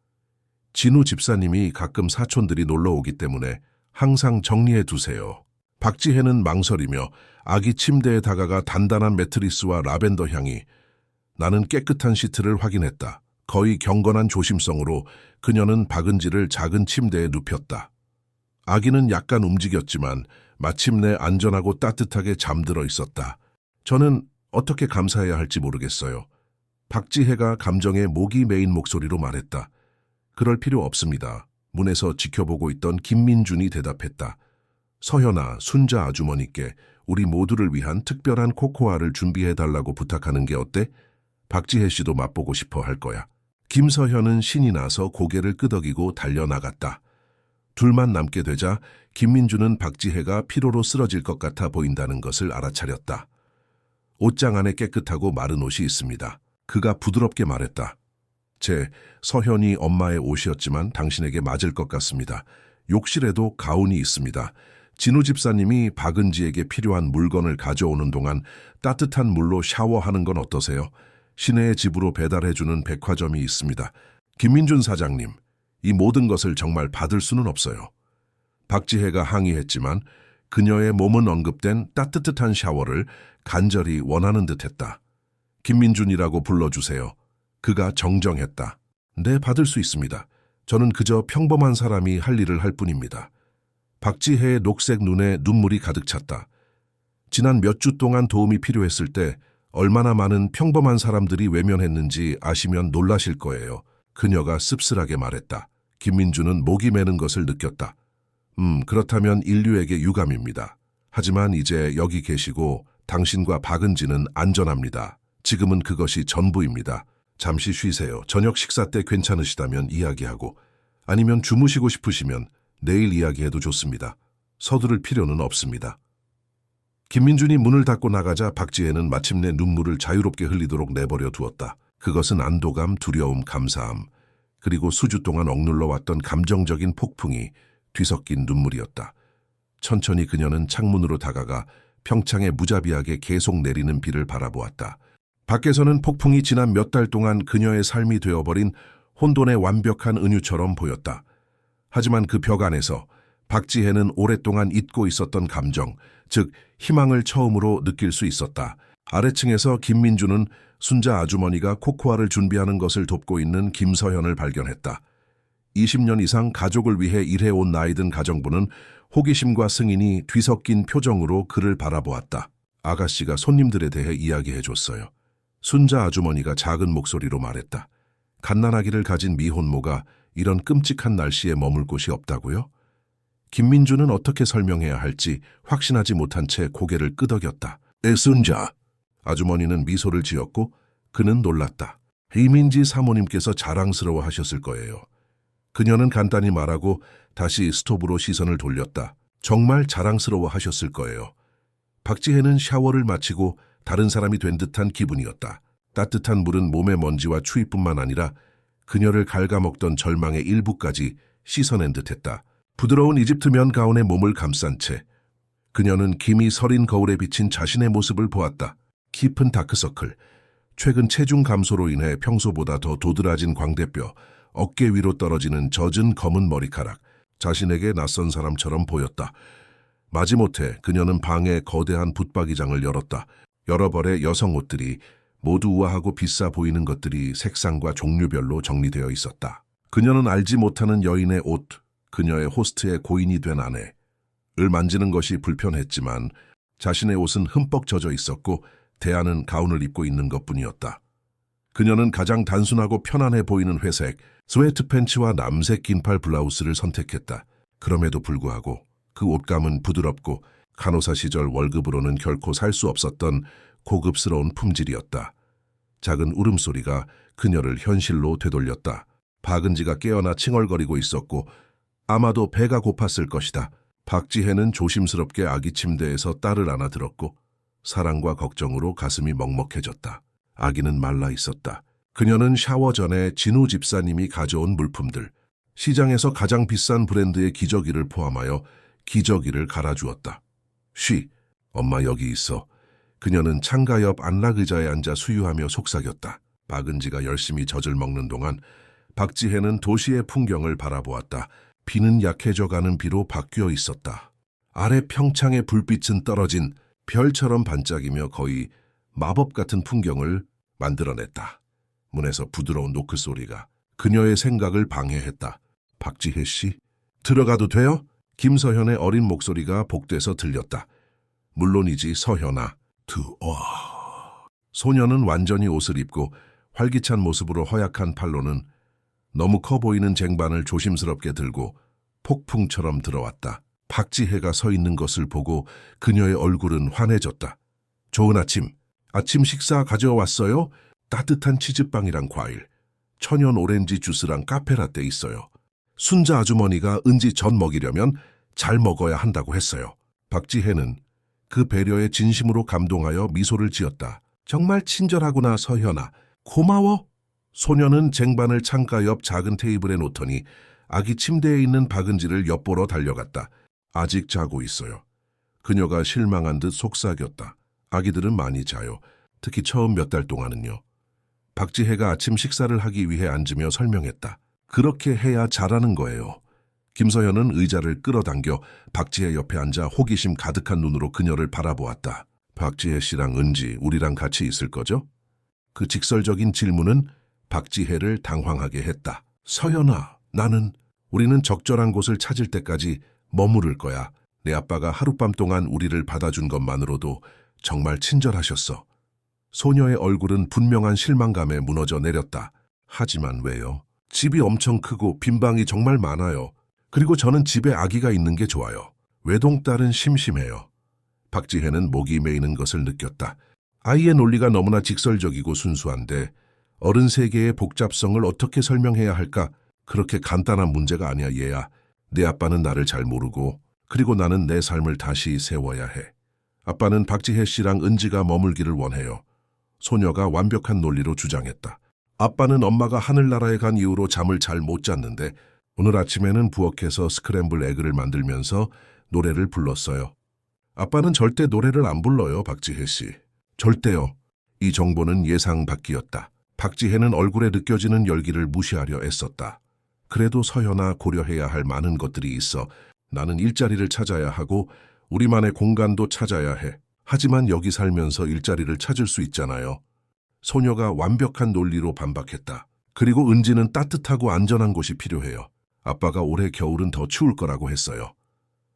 진우 집사님이 가끔 사촌들이 놀러 오기 때문에 항상 정리해 두세요. 박지혜는 망설이며 아기 침대에 다가가 단단한 매트리스와 라벤더 향이 나는 깨끗한 시트를 확인했다. 거의 경건한 조심성으로 그녀는 박은지를 작은 침대에 눕혔다. 아기는 약간 움직였지만 마침내 안전하고 따뜻하게 잠들어 있었다. 저는 어떻게 감사해야 할지 모르겠어요. 박지혜가 감정에 목이 메인 목소리로 말했다. 그럴 필요 없습니다. 문에서 지켜보고 있던 김민준이 대답했다. 서현아, 순자 아주머니께 우리 모두를 위한 특별한 코코아를 준비해달라고 부탁하는 게 어때? 박지혜 씨도 맛보고 싶어 할 거야. 김서현은 신이 나서 고개를 끄덕이고 달려나갔다. 둘만 남게 되자 김민준은 박지혜가 피로로 쓰러질 것 같아 보인다는 것을 알아차렸다. 옷장 안에 깨끗하고 마른 옷이 있습니다. 그가 부드럽게 말했다. 제 서현이 엄마의 옷이었지만 당신에게 맞을 것 같습니다. 욕실에도 가운이 있습니다. 진우 집사님이 박은지에게 필요한 물건을 가져오는 동안 따뜻한 물로 샤워하는 건 어떠세요? 시내의 집으로 배달해주는 백화점이 있습니다. 김민준 사장님, 이 모든 것을 정말 받을 수는 없어요. 박지혜가 항의했지만 그녀의 몸은 언급된 따뜻한 샤워를 간절히 원하는 듯했다. 김민준이라고 불러주세요. 그가 정정했다. 네, 받을 수 있습니다. 저는 그저 평범한 사람이 할 일을 할 뿐입니다. 박지혜의 녹색 눈에 눈물이 가득 찼다. 지난 몇 주 동안 도움이 필요했을 때 얼마나 많은 평범한 사람들이 외면했는지 아시면 놀라실 거예요. 그녀가 씁쓸하게 말했다. 김민준은 목이 메는 것을 느꼈다. 그렇다면 인류에게 유감입니다. 하지만 이제 여기 계시고 당신과 박은지는 안전합니다. 지금은 그것이 전부입니다. 잠시 쉬세요. 저녁 식사 때 괜찮으시다면 이야기하고, 아니면 주무시고 싶으시면 내일 이야기해도 좋습니다. 서두를 필요는 없습니다. 김민준이 문을 닫고 나가자 박지혜는 마침내 눈물을 자유롭게 흘리도록 내버려 두었다. 그것은 안도감, 두려움, 감사함, 그리고 수주 동안 억눌러 왔던 감정적인 폭풍이 뒤섞인 눈물이었다. 천천히 그녀는 창문으로 다가가 평창에 무자비하게 계속 내리는 비를 바라보았다. 밖에서는 폭풍이 지난 몇 달 동안 그녀의 삶이 되어버린 혼돈의 완벽한 은유처럼 보였다. 하지만 그 벽 안에서 박지혜는 오랫동안 잊고 있었던 감정, 즉 희망을 처음으로 느낄 수 있었다. 아래층에서 김민주는 순자 아주머니가 코코아를 준비하는 것을 돕고 있는 김서현을 발견했다. 20년 이상 가족을 위해 일해온 나이든 가정부는 호기심과 승인이 뒤섞인 표정으로 그를 바라보았다. 아가씨가 손님들에 대해 이야기해줬어요. 순자 아주머니가 작은 목소리로 말했다. 갓난아기를 가진 미혼모가 이런 끔찍한 날씨에 머물 곳이 없다고요? 김민주는 어떻게 설명해야 할지 확신하지 못한 채 고개를 끄덕였다. 순자. 아주머니는 미소를 지었고 그는 놀랐다. 이민지 사모님께서 자랑스러워 하셨을 거예요. 그녀는 간단히 말하고 다시 스톱으로 시선을 돌렸다. 정말 자랑스러워 하셨을 거예요. 박지혜는 샤워를 마치고 다른 사람이 된 듯한 기분이었다. 따뜻한 물은 몸의 먼지와 추위뿐만 아니라 그녀를 갉아먹던 절망의 일부까지 씻어낸 듯했다. 부드러운 이집트면 가운에 몸을 감싼 채 그녀는 김이 서린 거울에 비친 자신의 모습을 보았다. 깊은 다크서클, 최근 체중 감소로 인해 평소보다 더 도드라진 광대뼈, 어깨 위로 떨어지는 젖은 검은 머리카락, 자신에게 낯선 사람처럼 보였다. 마지못해 그녀는 방에 거대한 붙박이장을 열었다. 여러 벌의 여성 옷들이 모두 우아하고 비싸 보이는 것들이 색상과 종류별로 정리되어 있었다. 그녀는 알지 못하는 여인의 옷, 그녀의 호스트의 고인이 된 아내를 만지는 것이 불편했지만 자신의 옷은 흠뻑 젖어 있었고 대안은 가운을 입고 있는 것뿐이었다. 그녀는 가장 단순하고 편안해 보이는 회색 스웨트 팬츠와 남색 긴팔 블라우스를 선택했다. 그럼에도 불구하고 그 옷감은 부드럽고 간호사 시절 월급으로는 결코 살 수 없었던 고급스러운 품질이었다. 작은 울음소리가 그녀를 현실로 되돌렸다. 박은지가 깨어나 칭얼거리고 있었고 아마도 배가 고팠을 것이다. 박지혜는 조심스럽게 아기 침대에서 딸을 안아 들었고 사랑과 걱정으로 가슴이 먹먹해졌다. 아기는 말라 있었다. 그녀는 샤워 전에 진우 집사님이 가져온 물품들, 시장에서 가장 비싼 브랜드의 기저귀를 포함하여 기저귀를 갈아주었다. 쉬, 엄마 여기 있어. 그녀는 창가 옆 안락 의자에 앉아 수유하며 속삭였다. 박은지가 열심히 젖을 먹는 동안 박지혜는 도시의 풍경을 바라보았다. 비는 약해져가는 비로 바뀌어 있었다. 아래 평창의 불빛은 떨어진 별처럼 반짝이며 거의 마법 같은 풍경을 만들어냈다. 문에서 부드러운 노크 소리가 그녀의 생각을 방해했다. 박지혜 씨, 들어가도 돼요? 김서현의 어린 목소리가 복돼서 들렸다. 물론이지 서현아. 소녀는 완전히 옷을 입고 활기찬 모습으로 허약한 팔로는 너무 커 보이는 쟁반을 조심스럽게 들고 폭풍처럼 들어왔다. 박지혜가 서 있는 것을 보고 그녀의 얼굴은 환해졌다. 좋은 아침. 아침 식사 가져왔어요? 따뜻한 치즈빵이랑 과일, 천연 오렌지 주스랑 카페라떼 있어요. 순자 아주머니가 은지 젖 먹이려면 잘 먹어야 한다고 했어요. 박지혜는 그 배려에 진심으로 감동하여 미소를 지었다. 정말 친절하구나, 서현아. 고마워. 소녀는 쟁반을 창가 옆 작은 테이블에 놓더니 아기 침대에 있는 박은지를 엿보러 달려갔다. 아직 자고 있어요. 그녀가 실망한 듯 속삭였다. 아기들은 많이 자요. 특히 처음 몇 달 동안은요. 박지혜가 아침 식사를 하기 위해 앉으며 설명했다. 그렇게 해야 잘하는 거예요. 김서현은 의자를 끌어당겨 박지혜 옆에 앉아 호기심 가득한 눈으로 그녀를 바라보았다. 박지혜 씨랑 은지, 우리랑 같이 있을 거죠? 그 직설적인 질문은 박지혜를 당황하게 했다. 서현아, 우리는 적절한 곳을 찾을 때까지 머무를 거야. 내 아빠가 하룻밤 동안 우리를 받아준 것만으로도 정말 친절하셨어. 소녀의 얼굴은 분명한 실망감에 무너져 내렸다. 하지만 왜요? 집이 엄청 크고 빈 방이 정말 많아요. 그리고 저는 집에 아기가 있는 게 좋아요. 외동딸은 심심해요. 박지혜는 목이 메이는 것을 느꼈다. 아이의 논리가 너무나 직설적이고 순수한데 어른 세계의 복잡성을 어떻게 설명해야 할까? 그렇게 간단한 문제가 아니야, 얘야. 내 아빠는 나를 잘 모르고 그리고 나는 내 삶을 다시 세워야 해. 아빠는 박지혜 씨랑 은지가 머물기를 원해요. 소녀가 완벽한 논리로 주장했다. 아빠는 엄마가 하늘나라에 간 이후로 잠을 잘 못 잤는데 오늘 아침에는 부엌에서 스크램블 에그를 만들면서 노래를 불렀어요. 아빠는 절대 노래를 안 불러요, 박지혜 씨. 절대요. 이 정보는 예상 밖이었다. 박지혜는 얼굴에 느껴지는 열기를 무시하려 애썼다. 그래도 서현아, 고려해야 할 많은 것들이 있어. 나는 일자리를 찾아야 하고 우리만의 공간도 찾아야 해. 하지만 여기 살면서 일자리를 찾을 수 있잖아요. 소녀가 완벽한 논리로 반박했다. 그리고 은지는 따뜻하고 안전한 곳이 필요해요. 아빠가 올해 겨울은 더 추울 거라고 했어요.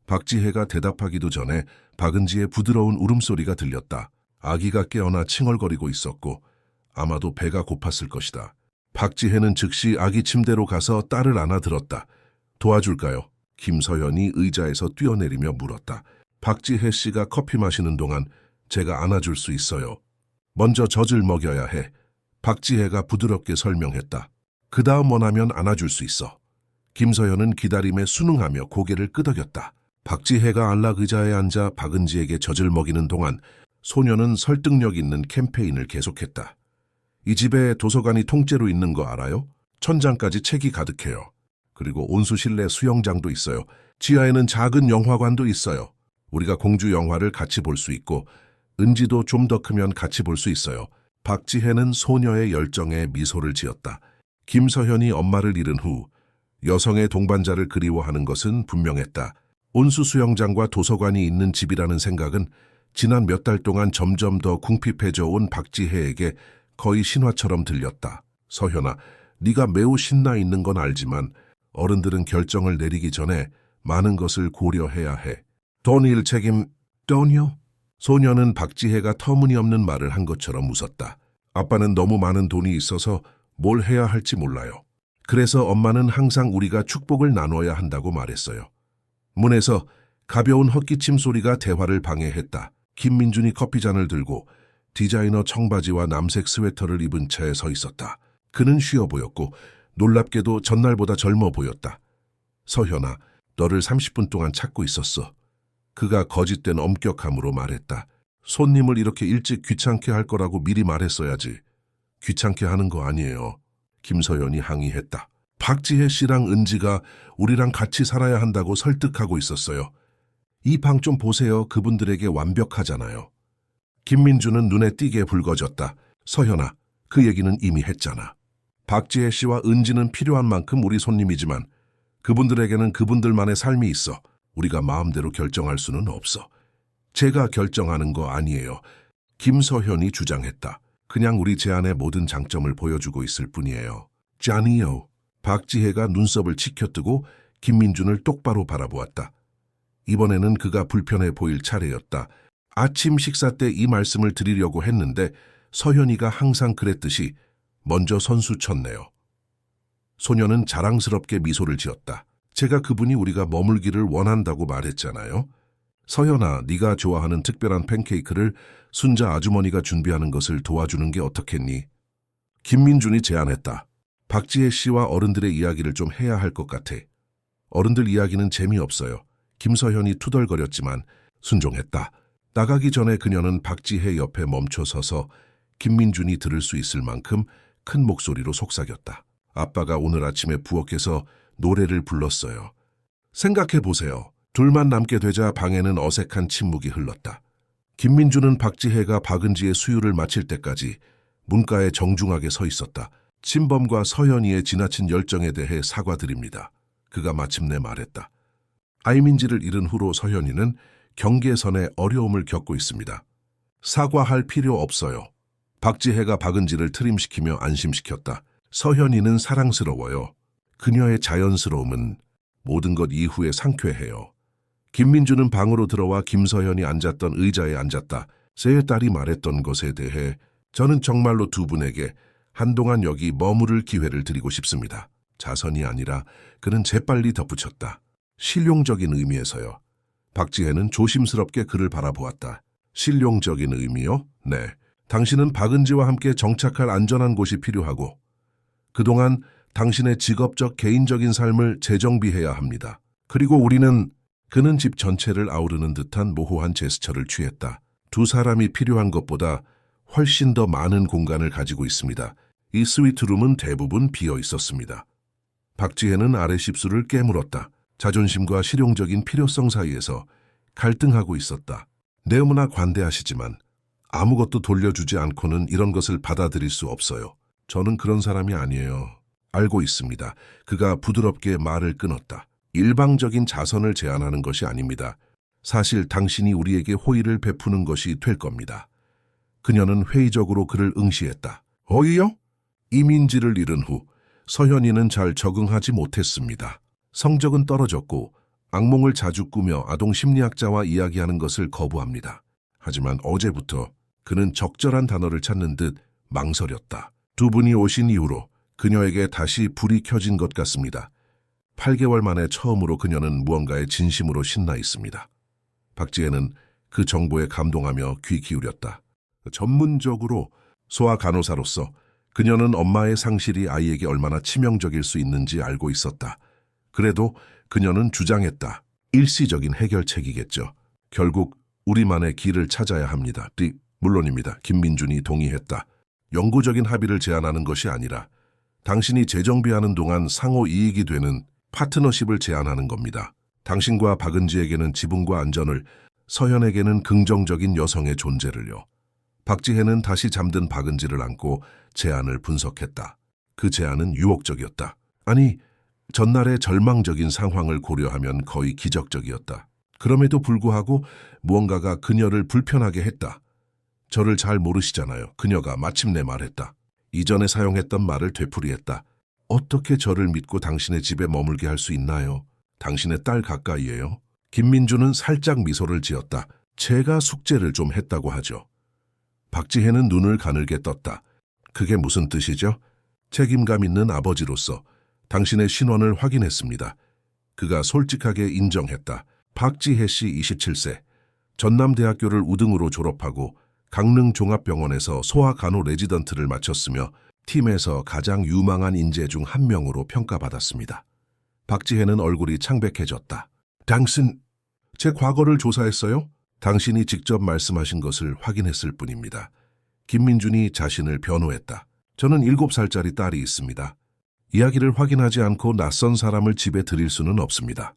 박지혜가 대답하기도 전에 박은지의 부드러운 울음소리가 들렸다. 아기가 깨어나 칭얼거리고 있었고 아마도 배가 고팠을 것이다. 박지혜는 즉시 아기 침대로 가서 딸을 안아들었다. 도와줄까요? 김서현이 의자에서 뛰어내리며 물었다. 박지혜 씨가 커피 마시는 동안 제가 안아줄 수 있어요. 먼저 젖을 먹여야 해. 박지혜가 부드럽게 설명했다. 그 다음 원하면 안아줄 수 있어. 김서현은 기다림에 순응하며 고개를 끄덕였다. 박지혜가 안락 의자에 앉아 박은지에게 젖을 먹이는 동안 소녀는 설득력 있는 캠페인을 계속했다. 이 집에 도서관이 통째로 있는 거 알아요? 천장까지 책이 가득해요. 그리고 온수 실내 수영장도 있어요. 지하에는 작은 영화관도 있어요. 우리가 공주 영화를 같이 볼 수 있고 은지도 좀 더 크면 같이 볼 수 있어요. 박지혜는 소녀의 열정에 미소를 지었다. 김서현이 엄마를 잃은 후 여성의 동반자를 그리워하는 것은 분명했다. 온수 수영장과 도서관이 있는 집이라는 생각은 지난 몇 달 동안 점점 더 궁핍해져 온 박지혜에게 거의 신화처럼 들렸다. 서현아, 네가 매우 신나 있는 건 알지만 어른들은 결정을 내리기 전에 많은 것을 고려해야 해. 돈 일 책임, 돈이요? 소녀는 박지혜가 터무니없는 말을 한 것처럼 웃었다. 아빠는 너무 많은 돈이 있어서 뭘 해야 할지 몰라요. 그래서 엄마는 항상 우리가 축복을 나눠야 한다고 말했어요. 문에서 가벼운 헛기침 소리가 대화를 방해했다. 김민준이 커피잔을 들고 디자이너 청바지와 남색 스웨터를 입은 채 서 있었다. 그는 쉬어 보였고 놀랍게도 전날보다 젊어 보였다. 서현아, 너를 30분 동안 찾고 있었어. 그가 거짓된 엄격함으로 말했다. 손님을 이렇게 일찍 귀찮게 할 거라고 미리 말했어야지. 귀찮게 하는 거 아니에요. 김서연이 항의했다. 박지혜 씨랑 은지가 우리랑 같이 살아야 한다고 설득하고 있었어요. 이 방 좀 보세요. 그분들에게 완벽하잖아요. 김민주는 눈에 띄게 붉어졌다. 서현아, 그 얘기는 이미 했잖아. 박지혜 씨와 은지는 필요한 만큼 우리 손님이지만 그분들에게는 그분들만의 삶이 있어. 우리가 마음대로 결정할 수는 없어. 제가 결정하는 거 아니에요. 김서현이 주장했다. 그냥 우리 제안의 모든 장점을 보여주고 있을 뿐이에요. 짠이요. 박지혜가 눈썹을 치켜뜨고 김민준을 똑바로 바라보았다. 이번에는 그가 불편해 보일 차례였다. 아침 식사 때 이 말씀을 드리려고 했는데 서현이가 항상 그랬듯이 먼저 선수 쳤네요. 소녀는 자랑스럽게 미소를 지었다. 제가 그분이 우리가 머물기를 원한다고 말했잖아요. 서현아, 네가 좋아하는 특별한 팬케이크를 순자 아주머니가 준비하는 것을 도와주는 게 어떻겠니? 김민준이 제안했다. 박지혜 씨와 어른들의 이야기를 좀 해야 할 것 같아. 어른들 이야기는 재미없어요. 김서현이 투덜거렸지만 순종했다. 나가기 전에 그녀는 박지혜 옆에 멈춰 서서 김민준이 들을 수 있을 만큼 큰 목소리로 속삭였다. 아빠가 오늘 아침에 부엌에서 노래를 불렀어요. 생각해 보세요. 둘만 남게 되자 방에는 어색한 침묵이 흘렀다. 김민준은 박지혜가 박은지의 수유를 마칠 때까지 문가에 정중하게 서 있었다. 친범과 서현이의 지나친 열정에 대해 사과드립니다. 그가 마침내 말했다. 아이민지를 잃은 후로 서현이는 경계선에 어려움을 겪고 있습니다. 사과할 필요 없어요. 박지혜가 박은지를 트림시키며 안심시켰다. 서현이는 사랑스러워요. 그녀의 자연스러움은 모든 것 이후에 상쾌해요. 김민주는 방으로 들어와 김서현이 앉았던 의자에 앉았다. 제 딸이 말했던 것에 대해 저는 정말로 두 분에게 한동안 여기 머무를 기회를 드리고 싶습니다. 자선이 아니라 그는 재빨리 덧붙였다. 실용적인 의미에서요. 박지혜는 조심스럽게 그를 바라보았다. 실용적인 의미요? 네. 당신은 박은지와 함께 정착할 안전한 곳이 필요하고 그동안 당신의 직업적 개인적인 삶을 재정비해야 합니다. 그리고 우리는 그는 집 전체를 아우르는 듯한 모호한 제스처를 취했다. 두 사람이 필요한 것보다 훨씬 더 많은 공간을 가지고 있습니다. 이 스위트룸은 대부분 비어 있었습니다. 박지혜는 아래 십수를 깨물었다. 자존심과 실용적인 필요성 사이에서 갈등하고 있었다. 너무나 관대하시지만 아무것도 돌려주지 않고는 이런 것을 받아들일 수 없어요. 저는 그런 사람이 아니에요. 알고 있습니다. 그가 부드럽게 말을 끊었다. 일방적인 자선을 제안하는 것이 아닙니다. 사실 당신이 우리에게 호의를 베푸는 것이 될 겁니다. 그녀는 회의적으로 그를 응시했다. 호의요? 이민지를 잃은 후 서현이는 잘 적응하지 못했습니다. 성적은 떨어졌고 악몽을 자주 꾸며 아동 심리학자와 이야기하는 것을 거부합니다. 하지만 어제부터 그는 적절한 단어를 찾는 듯 망설였다. 두 분이 오신 이후로 그녀에게 다시 불이 켜진 것 같습니다. 8개월 만에 처음으로 그녀는 무언가에 진심으로 신나 있습니다. 박지혜는 그 정보에 감동하며 귀 기울였다. 전문적으로 소아 간호사로서 그녀는 엄마의 상실이 아이에게 얼마나 치명적일 수 있는지 알고 있었다. 그래도 그녀는 주장했다. 일시적인 해결책이겠죠. 결국 우리만의 길을 찾아야 합니다. 물론입니다. 김민준이 동의했다. 영구적인 합의를 제안하는 것이 아니라 당신이 재정비하는 동안 상호 이익이 되는 파트너십을 제안하는 겁니다. 당신과 박은지에게는 지분과 안전을, 서현에게는 긍정적인 여성의 존재를요. 박지혜는 다시 잠든 박은지를 안고 제안을 분석했다. 그 제안은 유혹적이었다. 아니, 전날의 절망적인 상황을 고려하면 거의 기적적이었다. 그럼에도 불구하고 무언가가 그녀를 불편하게 했다. 저를 잘 모르시잖아요. 그녀가 마침내 말했다. 이전에 사용했던 말을 되풀이했다. 어떻게 저를 믿고 당신의 집에 머물게 할 수 있나요? 당신의 딸 가까이에요. 김민주는 살짝 미소를 지었다. 제가 숙제를 좀 했다고 하죠. 박지혜는 눈을 가늘게 떴다. 그게 무슨 뜻이죠? 책임감 있는 아버지로서 당신의 신원을 확인했습니다. 그가 솔직하게 인정했다. 박지혜 씨 27세, 전남대학교를 우등으로 졸업하고 강릉 종합병원에서 소아간호 레지던트를 마쳤으며 팀에서 가장 유망한 인재 중 한 명으로 평가받았습니다. 박지혜는 얼굴이 창백해졌다. 당신, 제 과거를 조사했어요? 당신이 직접 말씀하신 것을 확인했을 뿐입니다. 김민준이 자신을 변호했다. 저는 7살짜리 딸이 있습니다. 이야기를 확인하지 않고 낯선 사람을 집에 들일 수는 없습니다.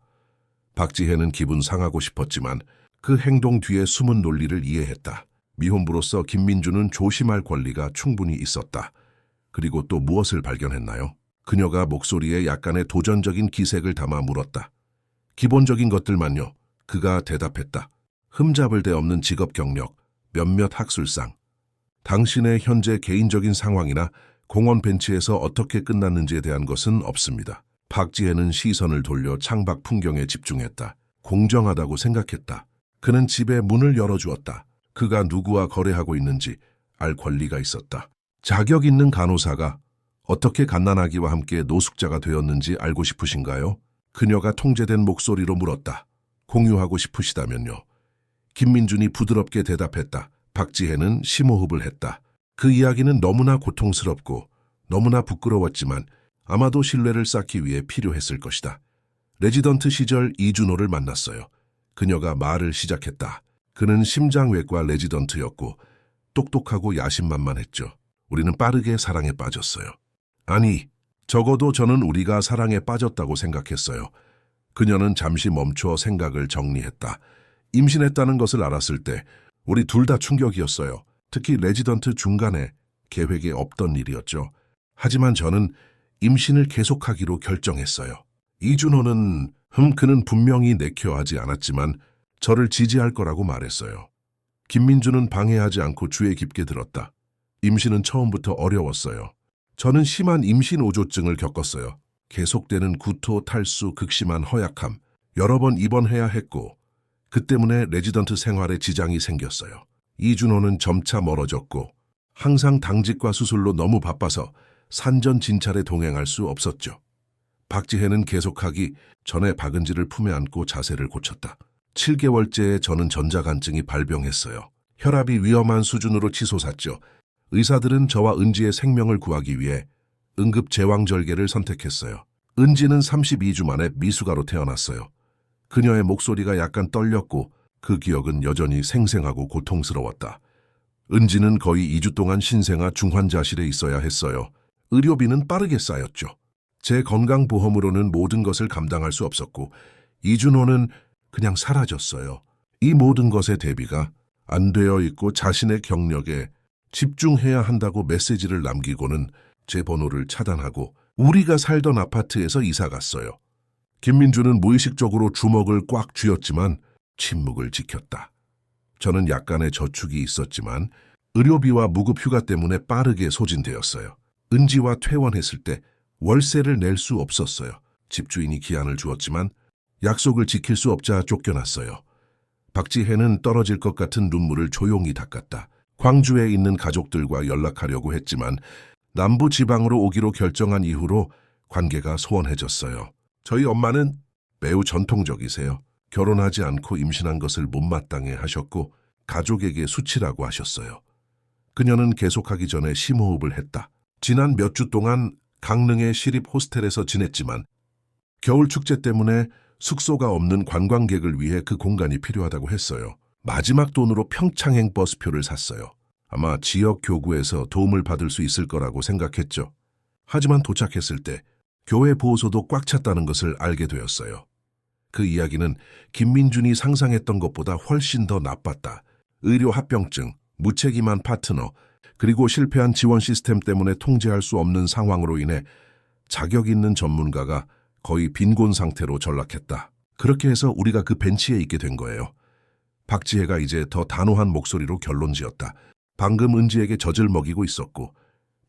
박지혜는 기분 상하고 싶었지만 그 행동 뒤에 숨은 논리를 이해했다. 미혼부로서 김민주는 조심할 권리가 충분히 있었다. 그리고 또 무엇을 발견했나요? 그녀가 목소리에 약간의 도전적인 기색을 담아 물었다. 기본적인 것들만요. 그가 대답했다. 흠잡을 데 없는 직업 경력, 몇몇 학술상. 당신의 현재 개인적인 상황이나 공원 벤치에서 어떻게 끝났는지에 대한 것은 없습니다. 박지혜는 시선을 돌려 창밖 풍경에 집중했다. 공정하다고 생각했다. 그는 집에 문을 열어주었다. 그가 누구와 거래하고 있는지 알 권리가 있었다. 자격 있는 간호사가 어떻게 갓난아기와 함께 노숙자가 되었는지 알고 싶으신가요? 그녀가 통제된 목소리로 물었다. 공유하고 싶으시다면요. 김민준이 부드럽게 대답했다. 박지혜는 심호흡을 했다. 그 이야기는 너무나 고통스럽고 너무나 부끄러웠지만 아마도 신뢰를 쌓기 위해 필요했을 것이다. 레지던트 시절 이준호를 만났어요. 그녀가 말을 시작했다. 그는 심장외과 레지던트였고 똑똑하고 야심만만했죠. 우리는 빠르게 사랑에 빠졌어요. 아니, 적어도 저는 우리가 사랑에 빠졌다고 생각했어요. 그녀는 잠시 멈춰 생각을 정리했다. 임신했다는 것을 알았을 때 우리 둘 다 충격이었어요. 특히 레지던트 중간에 계획에 없던 일이었죠. 하지만 저는 임신을 계속하기로 결정했어요. 이준호는 그는 분명히 내켜하지 않았지만 저를 지지할 거라고 말했어요. 김민주는 방해하지 않고 주에 깊게 들었다. 임신은 처음부터 어려웠어요. 저는 심한 임신 오조증을 겪었어요. 계속되는 구토, 탈수, 극심한 허약함, 여러 번 입원해야 했고 그 때문에 레지던트 생활에 지장이 생겼어요. 이준호는 점차 멀어졌고 항상 당직과 수술로 너무 바빠서 산전 진찰에 동행할 수 없었죠. 박지혜는 계속하기 전에 박은지를 품에 안고 자세를 고쳤다. 7개월째에 저는 전자간증이 발병했어요. 혈압이 위험한 수준으로 치솟았죠. 의사들은 저와 은지의 생명을 구하기 위해 응급 제왕절개를 선택했어요. 은지는 32주 만에 미숙아로 태어났어요. 그녀의 목소리가 약간 떨렸고 그 기억은 여전히 생생하고 고통스러웠다. 은지는 거의 2주 동안 신생아 중환자실에 있어야 했어요. 의료비는 빠르게 쌓였죠. 제 건강보험으로는 모든 것을 감당할 수 없었고 이준호는 그냥 사라졌어요. 이 모든 것의 대비가 안 되어 있고 자신의 경력에 집중해야 한다고 메시지를 남기고는 제 번호를 차단하고 우리가 살던 아파트에서 이사 갔어요. 김민주는 무의식적으로 주먹을 꽉 쥐었지만 침묵을 지켰다. 저는 약간의 저축이 있었지만 의료비와 무급휴가 때문에 빠르게 소진되었어요. 은지와 퇴원했을 때 월세를 낼 수 없었어요. 집주인이 기한을 주었지만 약속을 지킬 수 없자 쫓겨났어요. 박지혜는 떨어질 것 같은 눈물을 조용히 닦았다. 광주에 있는 가족들과 연락하려고 했지만 남부 지방으로 오기로 결정한 이후로 관계가 소원해졌어요. 저희 엄마는 매우 전통적이세요. 결혼하지 않고 임신한 것을 못마땅해 하셨고 가족에게 수치라고 하셨어요. 그녀는 계속하기 전에 심호흡을 했다. 지난 몇 주 동안 강릉의 시립 호스텔에서 지냈지만 겨울 축제 때문에 숙소가 없는 관광객을 위해 그 공간이 필요하다고 했어요. 마지막 돈으로 평창행 버스표를 샀어요. 아마 지역 교구에서 도움을 받을 수 있을 거라고 생각했죠. 하지만 도착했을 때 교회 보호소도 꽉 찼다는 것을 알게 되었어요. 그 이야기는 김민준이 상상했던 것보다 훨씬 더 나빴다. 의료 합병증, 무책임한 파트너, 그리고 실패한 지원 시스템 때문에 통제할 수 없는 상황으로 인해 자격 있는 전문가가 거의 빈곤 상태로 전락했다. 그렇게 해서 우리가 그 벤치에 있게 된 거예요. 박지혜가 이제 더 단호한 목소리로 결론지었다. 방금 은지에게 젖을 먹이고 있었고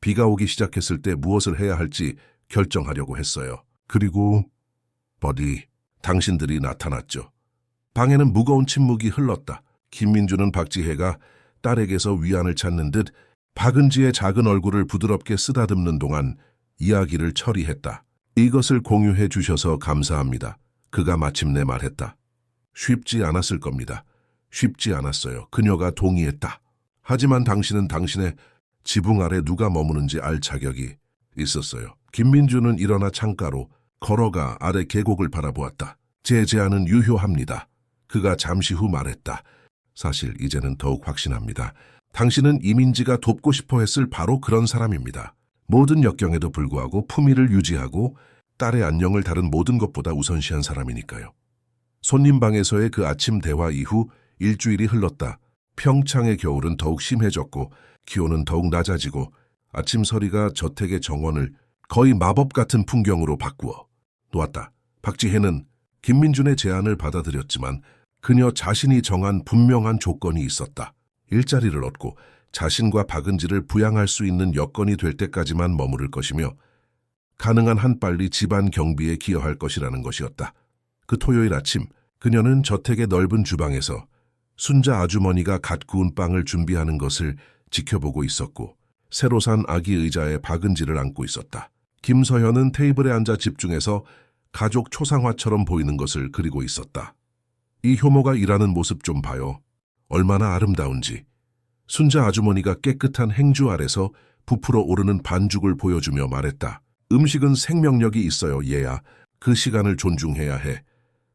비가 오기 시작했을 때 무엇을 해야 할지 결정하려고 했어요. 그리고 버디, 당신들이 나타났죠. 방에는 무거운 침묵이 흘렀다. 김민주는 박지혜가 딸에게서 위안을 찾는 듯 박은지의 작은 얼굴을 부드럽게 쓰다듬는 동안 이야기를 처리했다. 이것을 공유해 주셔서 감사합니다. 그가 마침내 말했다. 쉽지 않았을 겁니다. 쉽지 않았어요. 그녀가 동의했다. 하지만 당신은 당신의 지붕 아래 누가 머무는지 알 자격이 있었어요. 김민주는 일어나 창가로 걸어가 아래 계곡을 바라보았다. 제 제안은 유효합니다. 그가 잠시 후 말했다. 사실 이제는 더욱 확신합니다. 당신은 이민지가 돕고 싶어 했을 바로 그런 사람입니다. 모든 역경에도 불구하고 품위를 유지하고 딸의 안녕을 다른 모든 것보다 우선시한 사람이니까요. 손님방에서의 그 아침 대화 이후 일주일이 흘렀다. 평창의 겨울은 더욱 심해졌고 기온은 더욱 낮아지고 아침 서리가 저택의 정원을 거의 마법 같은 풍경으로 바꾸어 놓았다. 박지혜는 김민준의 제안을 받아들였지만 그녀 자신이 정한 분명한 조건이 있었다. 일자리를 얻고 자신과 박은지를 부양할 수 있는 여건이 될 때까지만 머무를 것이며 가능한 한 빨리 집안 경비에 기여할 것이라는 것이었다. 그 토요일 아침 그녀는 저택의 넓은 주방에서 순자 아주머니가 갓 구운 빵을 준비하는 것을 지켜보고 있었고 새로 산 아기 의자에 박은지를 안고 있었다. 김서현은 테이블에 앉아 집중해서 가족 초상화처럼 보이는 것을 그리고 있었다. 이 효모가 일하는 모습 좀 봐요. 얼마나 아름다운지. 순자 아주머니가 깨끗한 행주 아래서 부풀어 오르는 반죽을 보여주며 말했다. 음식은 생명력이 있어요, 얘야. 그 시간을 존중해야 해.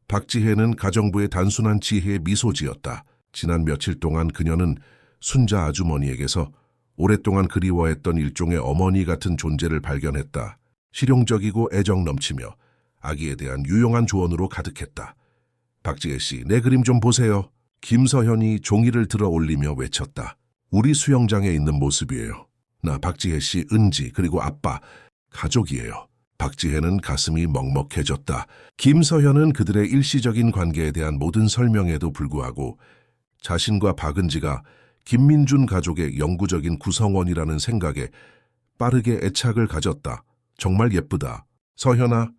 박지혜는 가정부의 단순한 지혜에 미소 지었다. 지난 며칠 동안 그녀는 순자 아주머니에게서 오랫동안 그리워했던 일종의 어머니 같은 존재를 발견했다. 실용적이고 애정 넘치며 아기에 대한 유용한 조언으로 가득했다. 박지혜 씨, 내 그림 좀 보세요. 김서현이 종이를 들어 올리며 외쳤다. 우리 수영장에 있는 모습이에요. 나 박지혜 씨, 은지, 그리고 아빠, 가족이에요. 박지혜는 가슴이 먹먹해졌다. 김서현은 그들의 일시적인 관계에 대한 모든 설명에도 불구하고 자신과 박은지가 김민준 가족의 영구적인 구성원이라는 생각에 빠르게 애착을 가졌다. 정말 예쁘다. 서현아,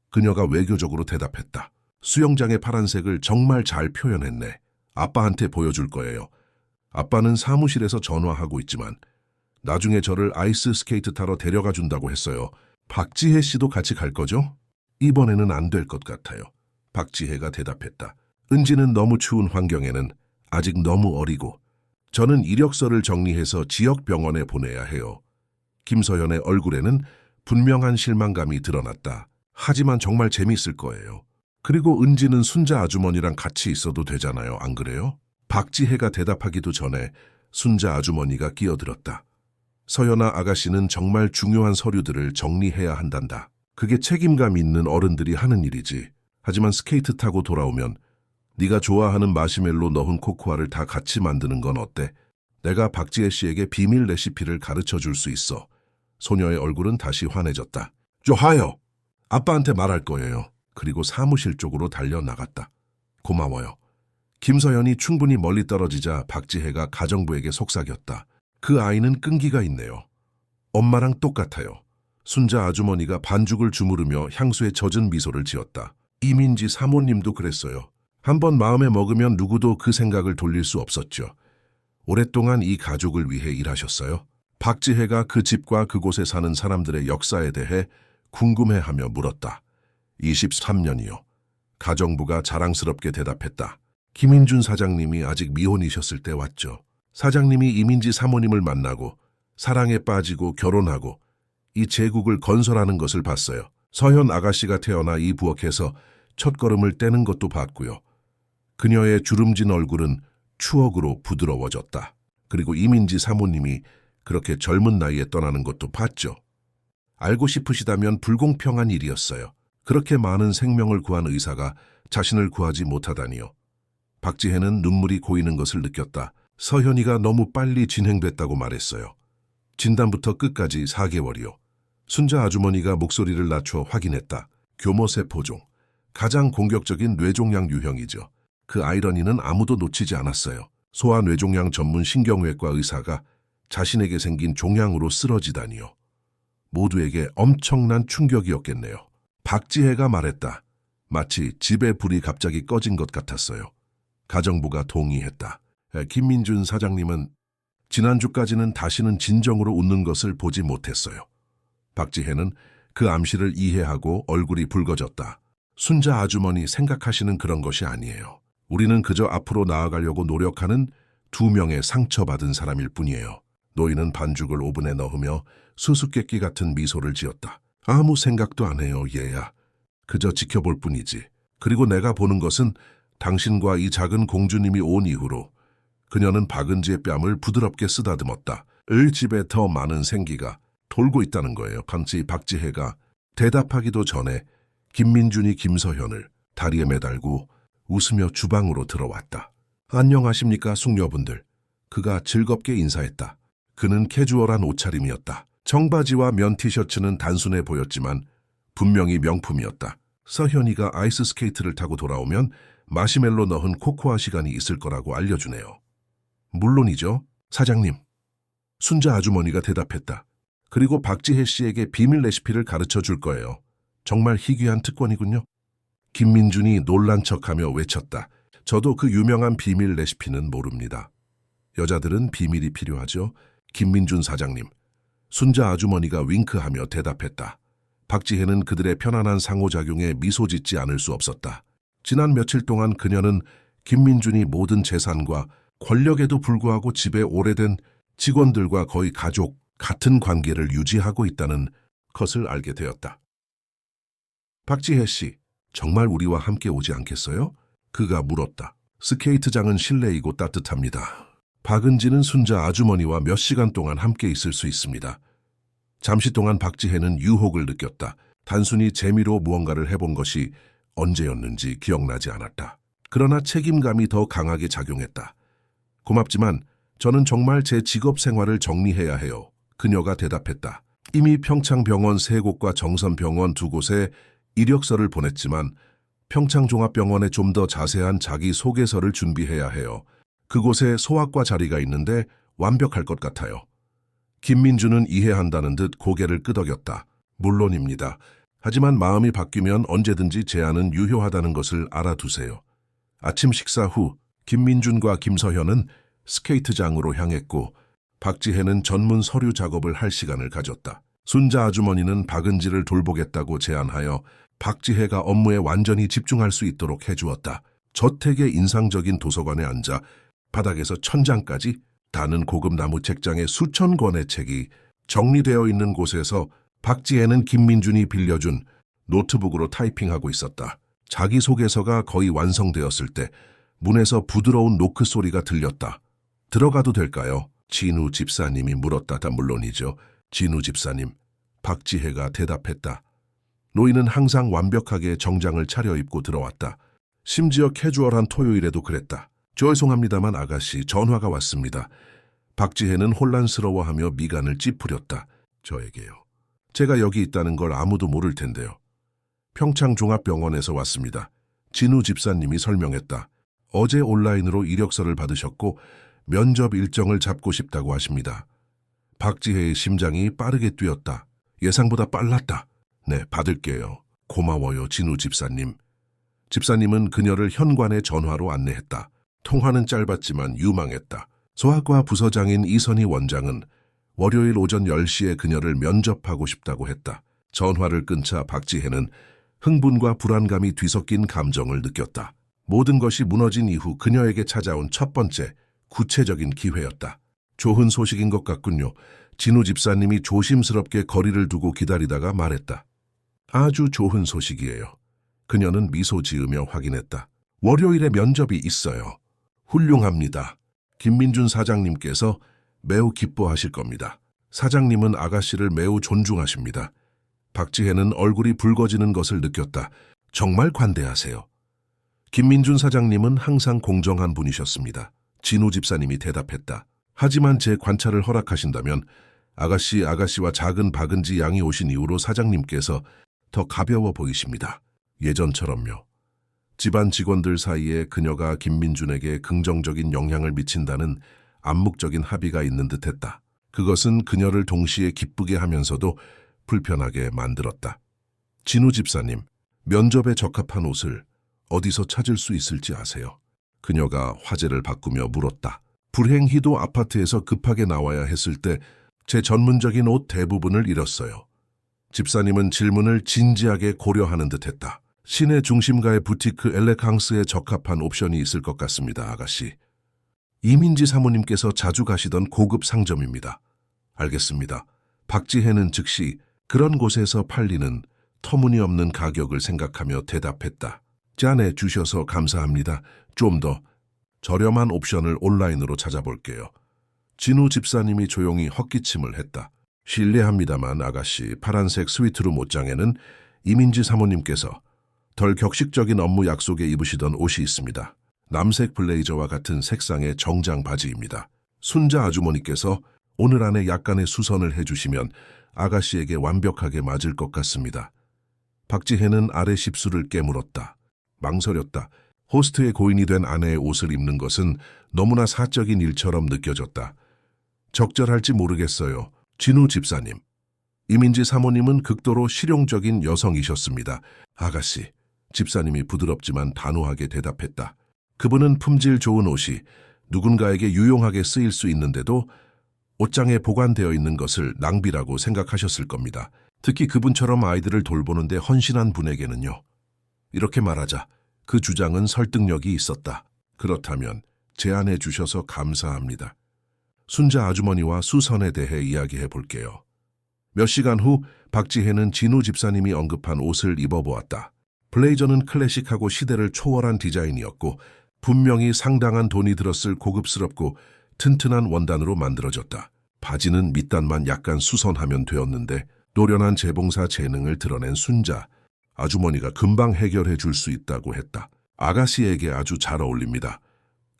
그녀가 외교적으로 대답했다. 수영장의 파란색을 정말 잘 표현했네. 아빠한테 보여줄 거예요. 아빠는 사무실에서 전화하고 있지만 나중에 저를 아이스 스케이트 타러 데려가 준다고 했어요. 박지혜 씨도 같이 갈 거죠? 이번에는 안 될 것 같아요. 박지혜가 대답했다. 은지는 너무 추운 환경에는 아직 너무 어리고 저는 이력서를 정리해서 지역 병원에 보내야 해요. 김서연의 얼굴에는 분명한 실망감이 드러났다. 하지만 정말 재밌을 거예요. 그리고 은지는 순자 아주머니랑 같이 있어도 되잖아요. 안 그래요? 박지혜가 대답하기도 전에 순자 아주머니가 끼어들었다. 서연아 아가씨는 정말 중요한 서류들을 정리해야 한단다. 그게 책임감 있는 어른들이 하는 일이지. 하지만 스케이트 타고 돌아오면 네가 좋아하는 마시멜로 넣은 코코아를 다 같이 만드는 건 어때? 내가 박지혜 씨에게 비밀 레시피를 가르쳐 줄 수 있어. 소녀의 얼굴은 다시 환해졌다. 좋아요. 아빠한테 말할 거예요. 그리고 사무실 쪽으로 달려나갔다. 고마워요. 김서연이 충분히 멀리 떨어지자 박지혜가 가정부에게 속삭였다. 그 아이는 끈기가 있네요. 엄마랑 똑같아요. 순자 아주머니가 반죽을 주무르며 향수에 젖은 미소를 지었다. 이민지 사모님도 그랬어요. 한번 마음에 먹으면 누구도 그 생각을 돌릴 수 없었죠. 오랫동안 이 가족을 위해 일하셨어요. 박지혜가 그 집과 그곳에 사는 사람들의 역사에 대해 궁금해하며 물었다. 23년이요. 가정부가 자랑스럽게 대답했다. 김인준 사장님이 아직 미혼이셨을 때 왔죠. 사장님이 이민지 사모님을 만나고 사랑에 빠지고 결혼하고 이 제국을 건설하는 것을 봤어요. 서현 아가씨가 태어나 이 부엌에서 첫걸음을 떼는 것도 봤고요. 그녀의 주름진 얼굴은 추억으로 부드러워졌다. 그리고 이민지 사모님이 그렇게 젊은 나이에 떠나는 것도 봤죠. 알고 싶으시다면 불공평한 일이었어요. 그렇게 많은 생명을 구한 의사가 자신을 구하지 못하다니요. 박지혜는 눈물이 고이는 것을 느꼈다. 서현이가 너무 빨리 진행됐다고 말했어요. 진단부터 끝까지 4개월이요. 순자 아주머니가 목소리를 낮춰 확인했다. 교모세포종. 가장 공격적인 뇌종양 유형이죠. 그 아이러니는 아무도 놓치지 않았어요. 소아뇌종양 전문 신경외과 의사가 자신에게 생긴 종양으로 쓰러지다니요. 모두에게 엄청난 충격이었겠네요. 박지혜가 말했다. 마치 집에 불이 갑자기 꺼진 것 같았어요. 가정부가 동의했다. 김민준 사장님은 지난주까지는 다시는 진정으로 웃는 것을 보지 못했어요. 박지혜는 그 암시를 이해하고 얼굴이 붉어졌다. 순자 아주머니 생각하시는 그런 것이 아니에요. 우리는 그저 앞으로 나아가려고 노력하는 2명의 상처받은 사람일 뿐이에요. 노인은 반죽을 오븐에 넣으며 수수께끼 같은 미소를 지었다. 아무 생각도 안 해요, 얘야. 그저 지켜볼 뿐이지. 그리고 내가 보는 것은 당신과 이 작은 공주님이 온 이후로 그녀는 박은지의 뺨을 부드럽게 쓰다듬었다. 집에 더 많은 생기가 돌고 있다는 거예요. 박지혜가 대답하기도 전에 김민준이 김서현을 다리에 매달고 웃으며 주방으로 들어왔다. 안녕하십니까, 숙녀분들. 그가 즐겁게 인사했다. 그는 캐주얼한 옷차림이었다. 청바지와 면 티셔츠는 단순해 보였지만 분명히 명품이었다. 서현이가 아이스 스케이트를 타고 돌아오면 마시멜로 넣은 코코아 시간이 있을 거라고 알려주네요. 물론이죠, 사장님. 순자 아주머니가 대답했다. 그리고 박지혜 씨에게 비밀 레시피를 가르쳐 줄 거예요. 정말 희귀한 특권이군요. 김민준이 놀란 척하며 외쳤다. 저도 그 유명한 비밀 레시피는 모릅니다. 여자들은 비밀이 필요하죠. 김민준 사장님. 순자 아주머니가 윙크하며 대답했다. 박지혜는 그들의 편안한 상호작용에 미소 짓지 않을 수 없었다. 지난 며칠 동안 그녀는 김민준이 모든 재산과 권력에도 불구하고 집에 오래된 직원들과 거의 가족 같은 관계를 유지하고 있다는 것을 알게 되었다. 박지혜 씨, 정말 우리와 함께 오지 않겠어요? 그가 물었다. 스케이트장은 실내이고 따뜻합니다. 박은지는 순자 아주머니와 몇 시간 동안 함께 있을 수 있습니다. 잠시 동안 박지혜는 유혹을 느꼈다. 단순히 재미로 무언가를 해본 것이 언제였는지 기억나지 않았다. 그러나 책임감이 더 강하게 작용했다. 고맙지만 저는 정말 제 직업 생활을 정리해야 해요. 그녀가 대답했다. 이미 평창병원 3곳과 정선병원 2곳에 이력서를 보냈지만 평창종합병원에 좀 더 자세한 자기소개서를 준비해야 해요. 그곳에 소아과 자리가 있는데 완벽할 것 같아요. 김민주는 이해한다는 듯 고개를 끄덕였다. 물론입니다. 하지만 마음이 바뀌면 언제든지 제안은 유효하다는 것을 알아두세요. 아침 식사 후 김민준과 김서현은 스케이트장으로 향했고 박지혜는 전문 서류 작업을 할 시간을 가졌다. 순자 아주머니는 박은지를 돌보겠다고 제안하여 박지혜가 업무에 완전히 집중할 수 있도록 해주었다. 저택의 인상적인 도서관에 앉아 바닥에서 천장까지 다는 고급 나무 책장에 수천 권의 책이 정리되어 있는 곳에서 박지혜는 김민준이 빌려준 노트북으로 타이핑하고 있었다. 자기소개서가 거의 완성되었을 때 문에서 부드러운 노크 소리가 들렸다. 들어가도 될까요? 진우 집사님이 물었다. 다 물론이죠. 진우 집사님. 박지혜가 대답했다. 노인은 항상 완벽하게 정장을 차려입고 들어왔다. 심지어 캐주얼한 토요일에도 그랬다. 죄송합니다만 아가씨 전화가 왔습니다. 박지혜는 혼란스러워하며 미간을 찌푸렸다. 저에게요. 제가 여기 있다는 걸 아무도 모를 텐데요. 평창종합병원에서 왔습니다. 진우 집사님이 설명했다. 어제 온라인으로 이력서를 받으셨고 면접 일정을 잡고 싶다고 하십니다. 박지혜의 심장이 빠르게 뛰었다. 예상보다 빨랐다. 네, 받을게요. 고마워요, 진우 집사님. 집사님은 그녀를 현관에 전화로 안내했다. 통화는 짧았지만 유망했다. 소아과 부서장인 이선희 원장은 월요일 오전 10시에 그녀를 면접하고 싶다고 했다. 전화를 끊자 박지혜는 흥분과 불안감이 뒤섞인 감정을 느꼈다. 모든 것이 무너진 이후 그녀에게 찾아온 첫 번째 구체적인 기회였다. 좋은 소식인 것 같군요. 진우 집사님이 조심스럽게 거리를 두고 기다리다가 말했다. 아주 좋은 소식이에요. 그녀는 미소 지으며 확인했다. 월요일에 면접이 있어요. 훌륭합니다. 김민준 사장님께서 매우 기뻐하실 겁니다. 사장님은 아가씨를 매우 존중하십니다. 박지혜는 얼굴이 붉어지는 것을 느꼈다. 정말 관대하세요. 김민준 사장님은 항상 공정한 분이셨습니다. 진우 집사님이 대답했다. 하지만 제 관찰을 허락하신다면 아가씨와 작은 박은지 양이 오신 이후로 사장님께서 더 가벼워 보이십니다. 예전처럼요. 집안 직원들 사이에 그녀가 김민준에게 긍정적인 영향을 미친다는 암묵적인 합의가 있는 듯했다. 그것은 그녀를 동시에 기쁘게 하면서도 불편하게 만들었다. 진우 집사님, 면접에 적합한 옷을 어디서 찾을 수 있을지 아세요? 그녀가 화제를 바꾸며 물었다. 불행히도 아파트에서 급하게 나와야 했을 때 제 전문적인 옷 대부분을 잃었어요. 집사님은 질문을 진지하게 고려하는 듯했다. 시내 중심가의 부티크 엘레강스에 적합한 옵션이 있을 것 같습니다, 아가씨. 이민지 사모님께서 자주 가시던 고급 상점입니다. 알겠습니다. 박지혜는 즉시 그런 곳에서 팔리는 터무니없는 가격을 생각하며 대답했다. 짠해 주셔서 감사합니다. 좀 더 저렴한 옵션을 온라인으로 찾아볼게요. 진우 집사님이 조용히 헛기침을 했다. 실례합니다만 아가씨, 파란색 스위트룸 옷장에는 이민지 사모님께서 덜 격식적인 업무 약속에 입으시던 옷이 있습니다. 남색 블레이저와 같은 색상의 정장 바지입니다. 순자 아주머니께서 오늘 안에 약간의 수선을 해주시면 아가씨에게 완벽하게 맞을 것 같습니다. 박지혜는 아래 십수를 깨물었다. 망설였다. 호스트의 고인이 된 아내의 옷을 입는 것은 너무나 사적인 일처럼 느껴졌다. 적절할지 모르겠어요. 진우 집사님. 이민지 사모님은 극도로 실용적인 여성이셨습니다. 아가씨. 집사님이 부드럽지만 단호하게 대답했다. 그분은 품질 좋은 옷이 누군가에게 유용하게 쓰일 수 있는데도 옷장에 보관되어 있는 것을 낭비라고 생각하셨을 겁니다. 특히 그분처럼 아이들을 돌보는데 헌신한 분에게는요. 이렇게 말하자 그 주장은 설득력이 있었다. 그렇다면 제안해 주셔서 감사합니다. 순자 아주머니와 수선에 대해 이야기해 볼게요. 몇 시간 후 박지혜는 진우 집사님이 언급한 옷을 입어보았다. 블레이저는 클래식하고 시대를 초월한 디자인이었고 분명히 상당한 돈이 들었을 고급스럽고 튼튼한 원단으로 만들어졌다. 바지는 밑단만 약간 수선하면 되었는데 노련한 재봉사 재능을 드러낸 순자 아주머니가 금방 해결해 줄 수 있다고 했다. 아가씨에게 아주 잘 어울립니다.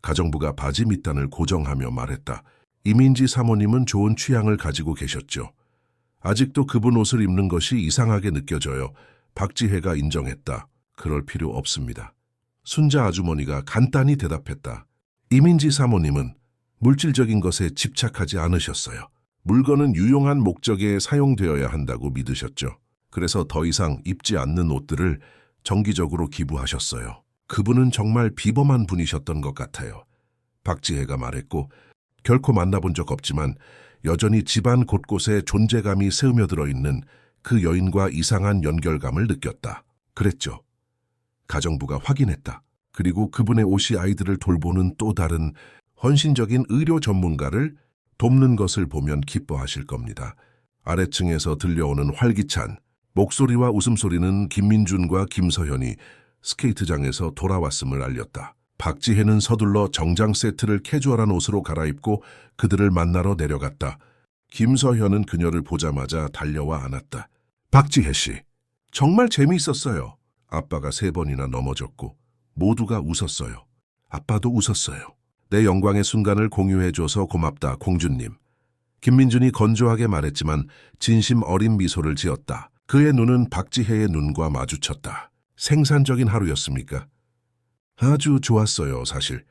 가정부가 바지 밑단을 고정하며 말했다. 이민지 사모님은 좋은 취향을 가지고 계셨죠. 아직도 그분 옷을 입는 것이 이상하게 느껴져요. 박지혜가 인정했다. 그럴 필요 없습니다. 순자 아주머니가 간단히 대답했다. 이민지 사모님은 물질적인 것에 집착하지 않으셨어요. 물건은 유용한 목적에 사용되어야 한다고 믿으셨죠. 그래서 더 이상 입지 않는 옷들을 정기적으로 기부하셨어요. 그분은 정말 비범한 분이셨던 것 같아요. 박지혜가 말했고, 결코 만나본 적 없지만 여전히 집안 곳곳에 존재감이 스며들어 있는 그 여인과 이상한 연결감을 느꼈다. 그랬죠. 가정부가 확인했다. 그리고 그분의 옷이 아이들을 돌보는 또 다른 헌신적인 의료 전문가를 돕는 것을 보면 기뻐하실 겁니다. 아래층에서 들려오는 활기찬 목소리와 웃음소리는 김민준과 김서현이 스케이트장에서 돌아왔음을 알렸다. 박지혜는 서둘러 정장 세트를 캐주얼한 옷으로 갈아입고 그들을 만나러 내려갔다. 김서현은 그녀를 보자마자 달려와 안았다. 박지혜 씨, 정말 재미있었어요. 아빠가 3번이나 넘어졌고 모두가 웃었어요. 아빠도 웃었어요. 내 영광의 순간을 공유해줘서 고맙다, 공주님. 김민준이 건조하게 말했지만 진심 어린 미소를 지었다. 그의 눈은 박지혜의 눈과 마주쳤다. 생산적인 하루였습니까? 아주 좋았어요, 사실.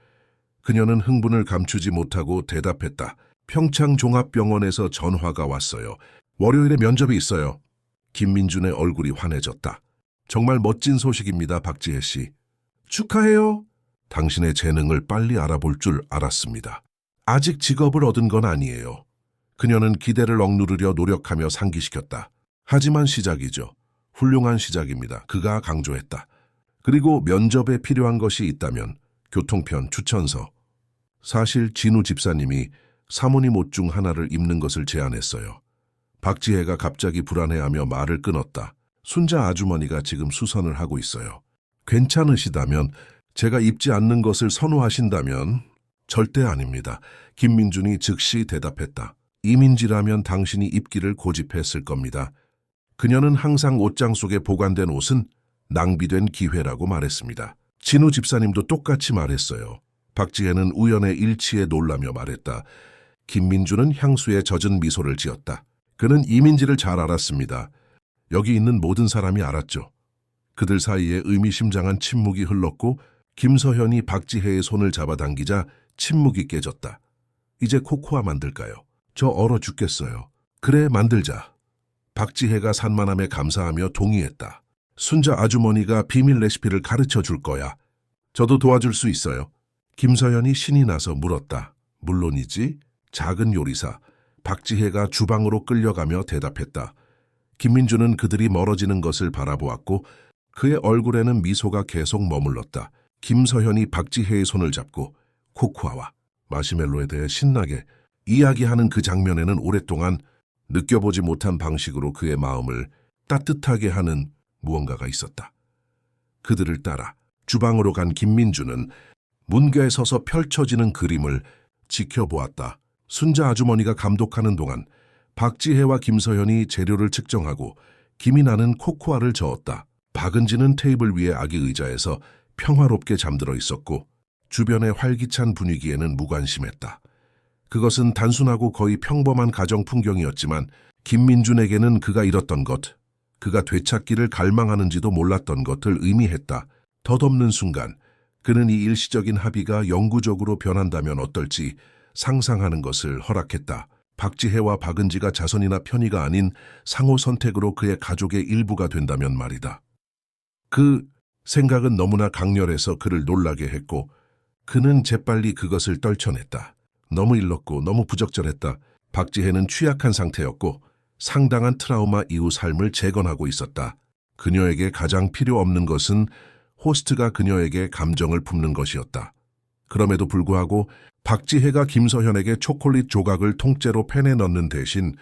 그녀는 흥분을 감추지 못하고 대답했다. 평창종합병원에서 전화가 왔어요. 월요일에 면접이 있어요. 김민준의 얼굴이 환해졌다. 정말 멋진 소식입니다, 박지혜 씨. 축하해요. 당신의 재능을 빨리 알아볼 줄 알았습니다. 아직 직업을 얻은 건 아니에요. 그녀는 기대를 억누르려 노력하며 상기시켰다. 하지만 시작이죠. 훌륭한 시작입니다. 그가 강조했다. 그리고 면접에 필요한 것이 있다면 교통편, 추천서. 사실 진우 집사님이 사모님 옷 중 하나를 입는 것을 제안했어요. 박지혜가 갑자기 불안해하며 말을 끊었다. 순자 아주머니가 지금 수선을 하고 있어요. 괜찮으시다면, 제가 입지 않는 것을 선호하신다면 절대 아닙니다. 김민준이 즉시 대답했다. 이민지라면 당신이 입기를 고집했을 겁니다. 그녀는 항상 옷장 속에 보관된 옷은 낭비된 기회라고 말했습니다. 진우 집사님도 똑같이 말했어요. 박지혜는 우연의 일치에 놀라며 말했다. 김민준은 향수에 젖은 미소를 지었다. 그는 이민지를 잘 알았습니다. 여기 있는 모든 사람이 알았죠. 그들 사이에 의미심장한 침묵이 흘렀고 김서현이 박지혜의 손을 잡아당기자 침묵이 깨졌다. 이제 코코아 만들까요? 저 얼어 죽겠어요. 그래, 만들자. 박지혜가 산만함에 감사하며 동의했다. 순자 아주머니가 비밀 레시피를 가르쳐 줄 거야. 저도 도와줄 수 있어요. 김서현이 신이 나서 물었다. 물론이지. 작은 요리사. 박지혜가 주방으로 끌려가며 대답했다. 김민준은 그들이 멀어지는 것을 바라보았고 그의 얼굴에는 미소가 계속 머물렀다. 김서현이 박지혜의 손을 잡고 코코아와 마시멜로에 대해 신나게 이야기하는 그 장면에는 오랫동안 느껴보지 못한 방식으로 그의 마음을 따뜻하게 하는 무언가가 있었다. 그들을 따라 주방으로 간 김민준은 문가에 서서 펼쳐지는 그림을 지켜보았다. 순자 아주머니가 감독하는 동안 박지혜와 김서현이 재료를 측정하고 김이 나는 코코아를 저었다. 박은지는 테이블 위의 아기 의자에서 평화롭게 잠들어 있었고 주변의 활기찬 분위기에는 무관심했다. 그것은 단순하고 거의 평범한 가정 풍경이었지만 김민준에게는 그가 잃었던 것, 그가 되찾기를 갈망하는지도 몰랐던 것을 의미했다. 덧없는 순간 그는 이 일시적인 합의가 영구적으로 변한다면 어떨지 상상하는 것을 허락했다. 박지혜와 박은지가 자선이나 편의가 아닌 상호 선택으로 그의 가족의 일부가 된다면 말이다. 그 생각은 너무나 강렬해서 그를 놀라게 했고 그는 재빨리 그것을 떨쳐냈다. 너무 일렀고 너무 부적절했다. 박지혜는 취약한 상태였고 상당한 트라우마 이후 삶을 재건하고 있었다. 그녀에게 가장 필요 없는 것은 호스트가 그녀에게 감정을 품는 것이었다. 그럼에도 불구하고 박지혜가 김서현에게 초콜릿 조각을 통째로 팬에 넣는 대신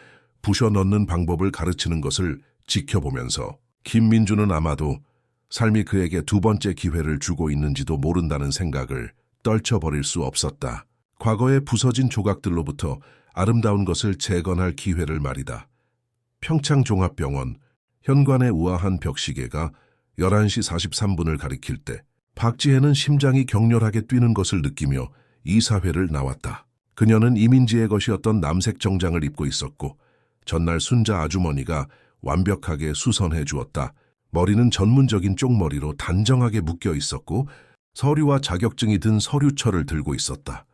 부셔 넣는 방법을 가르치는 것을 지켜보면서 김민준은 아마도 삶이 그에게 2번째 기회를 주고 있는지도 모른다는 생각을 떨쳐버릴 수 없었다. 과거의 부서진 조각들로부터 아름다운 것을 재건할 기회를 말이다. 평창종합병원 현관의 우아한 벽시계가 11시 43분을 가리킬 때 박지혜는 심장이 격렬하게 뛰는 것을 느끼며 이사회를 나왔다. 그녀는 이민지의 것이었던 남색 정장을 입고 있었고 전날 순자 아주머니가 완벽하게 수선해 주었다. 머리는 전문적인 쪽머리로 단정하게 묶여 있었고 서류와 자격증이 든 서류철을 들고 있었다.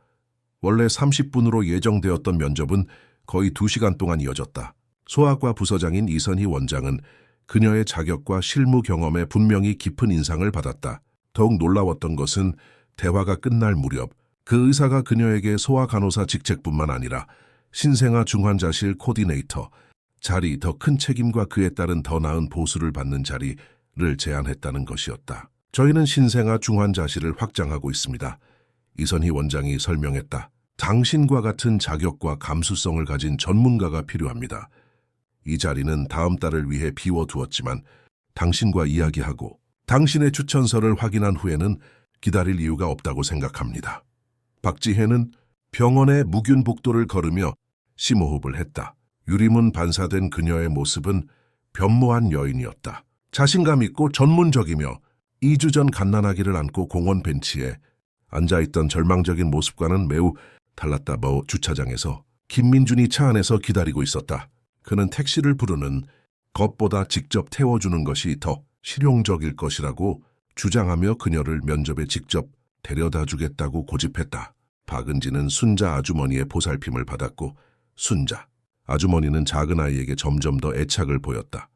원래 30분으로 예정되었던 면접은 거의 2시간 동안 이어졌다. 소아과 부서장인 이선희 원장은 그녀의 자격과 실무 경험에 분명히 깊은 인상을 받았다. 더욱 놀라웠던 것은 대화가 끝날 무렵 그 의사가 그녀에게 소아 간호사 직책뿐만 아니라 신생아 중환자실 코디네이터, 자리, 더 큰 책임과 그에 따른 더 나은 보수를 받는 자리를 제안했다는 것이었다. 저희는 신생아 중환자실을 확장하고 있습니다. 이선희 원장이 설명했다. 당신과 같은 자격과 감수성을 가진 전문가가 필요합니다. 이 자리는 다음 달을 위해 비워두었지만 당신과 이야기하고 당신의 추천서를 확인한 후에는 기다릴 이유가 없다고 생각합니다. 박지혜는 병원의 무균복도를 걸으며 심호흡을 했다. 유리문 반사된 그녀의 모습은 변모한 여인이었다. 자신감 있고 전문적이며 2주 전 갓난아기를 안고 공원 벤치에 앉아있던 절망적인 모습과는 매우 달랐다. 주차장에서 김민준이 차 안에서 기다리고 있었다. 그는 택시를 부르는 것보다 직접 태워주는 것이 더 실용적일 것이라고 주장하며 그녀를 면접에 직접 데려다 주겠다고 고집했다. 박은지는 순자 아주머니의 보살핌을 받았고 순자 아주머니는 작은 아이에게 점점 더 애착을 보였다.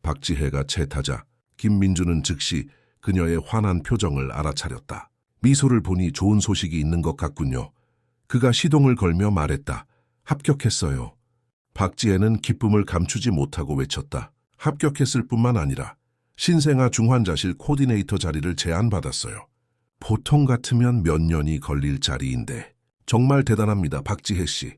박지혜가 채타자 김민주는 즉시 그녀의 환한 표정을 알아차렸다. 미소를 보니 좋은 소식이 있는 것 같군요. 그가 시동을 걸며 말했다. 합격했어요. 박지혜는 기쁨을 감추지 못하고 외쳤다. 합격했을 뿐만 아니라 신생아 중환자실 코디네이터 자리를 제안받았어요. 보통 같으면 몇 년이 걸릴 자리인데 정말 대단합니다, 박지혜 씨.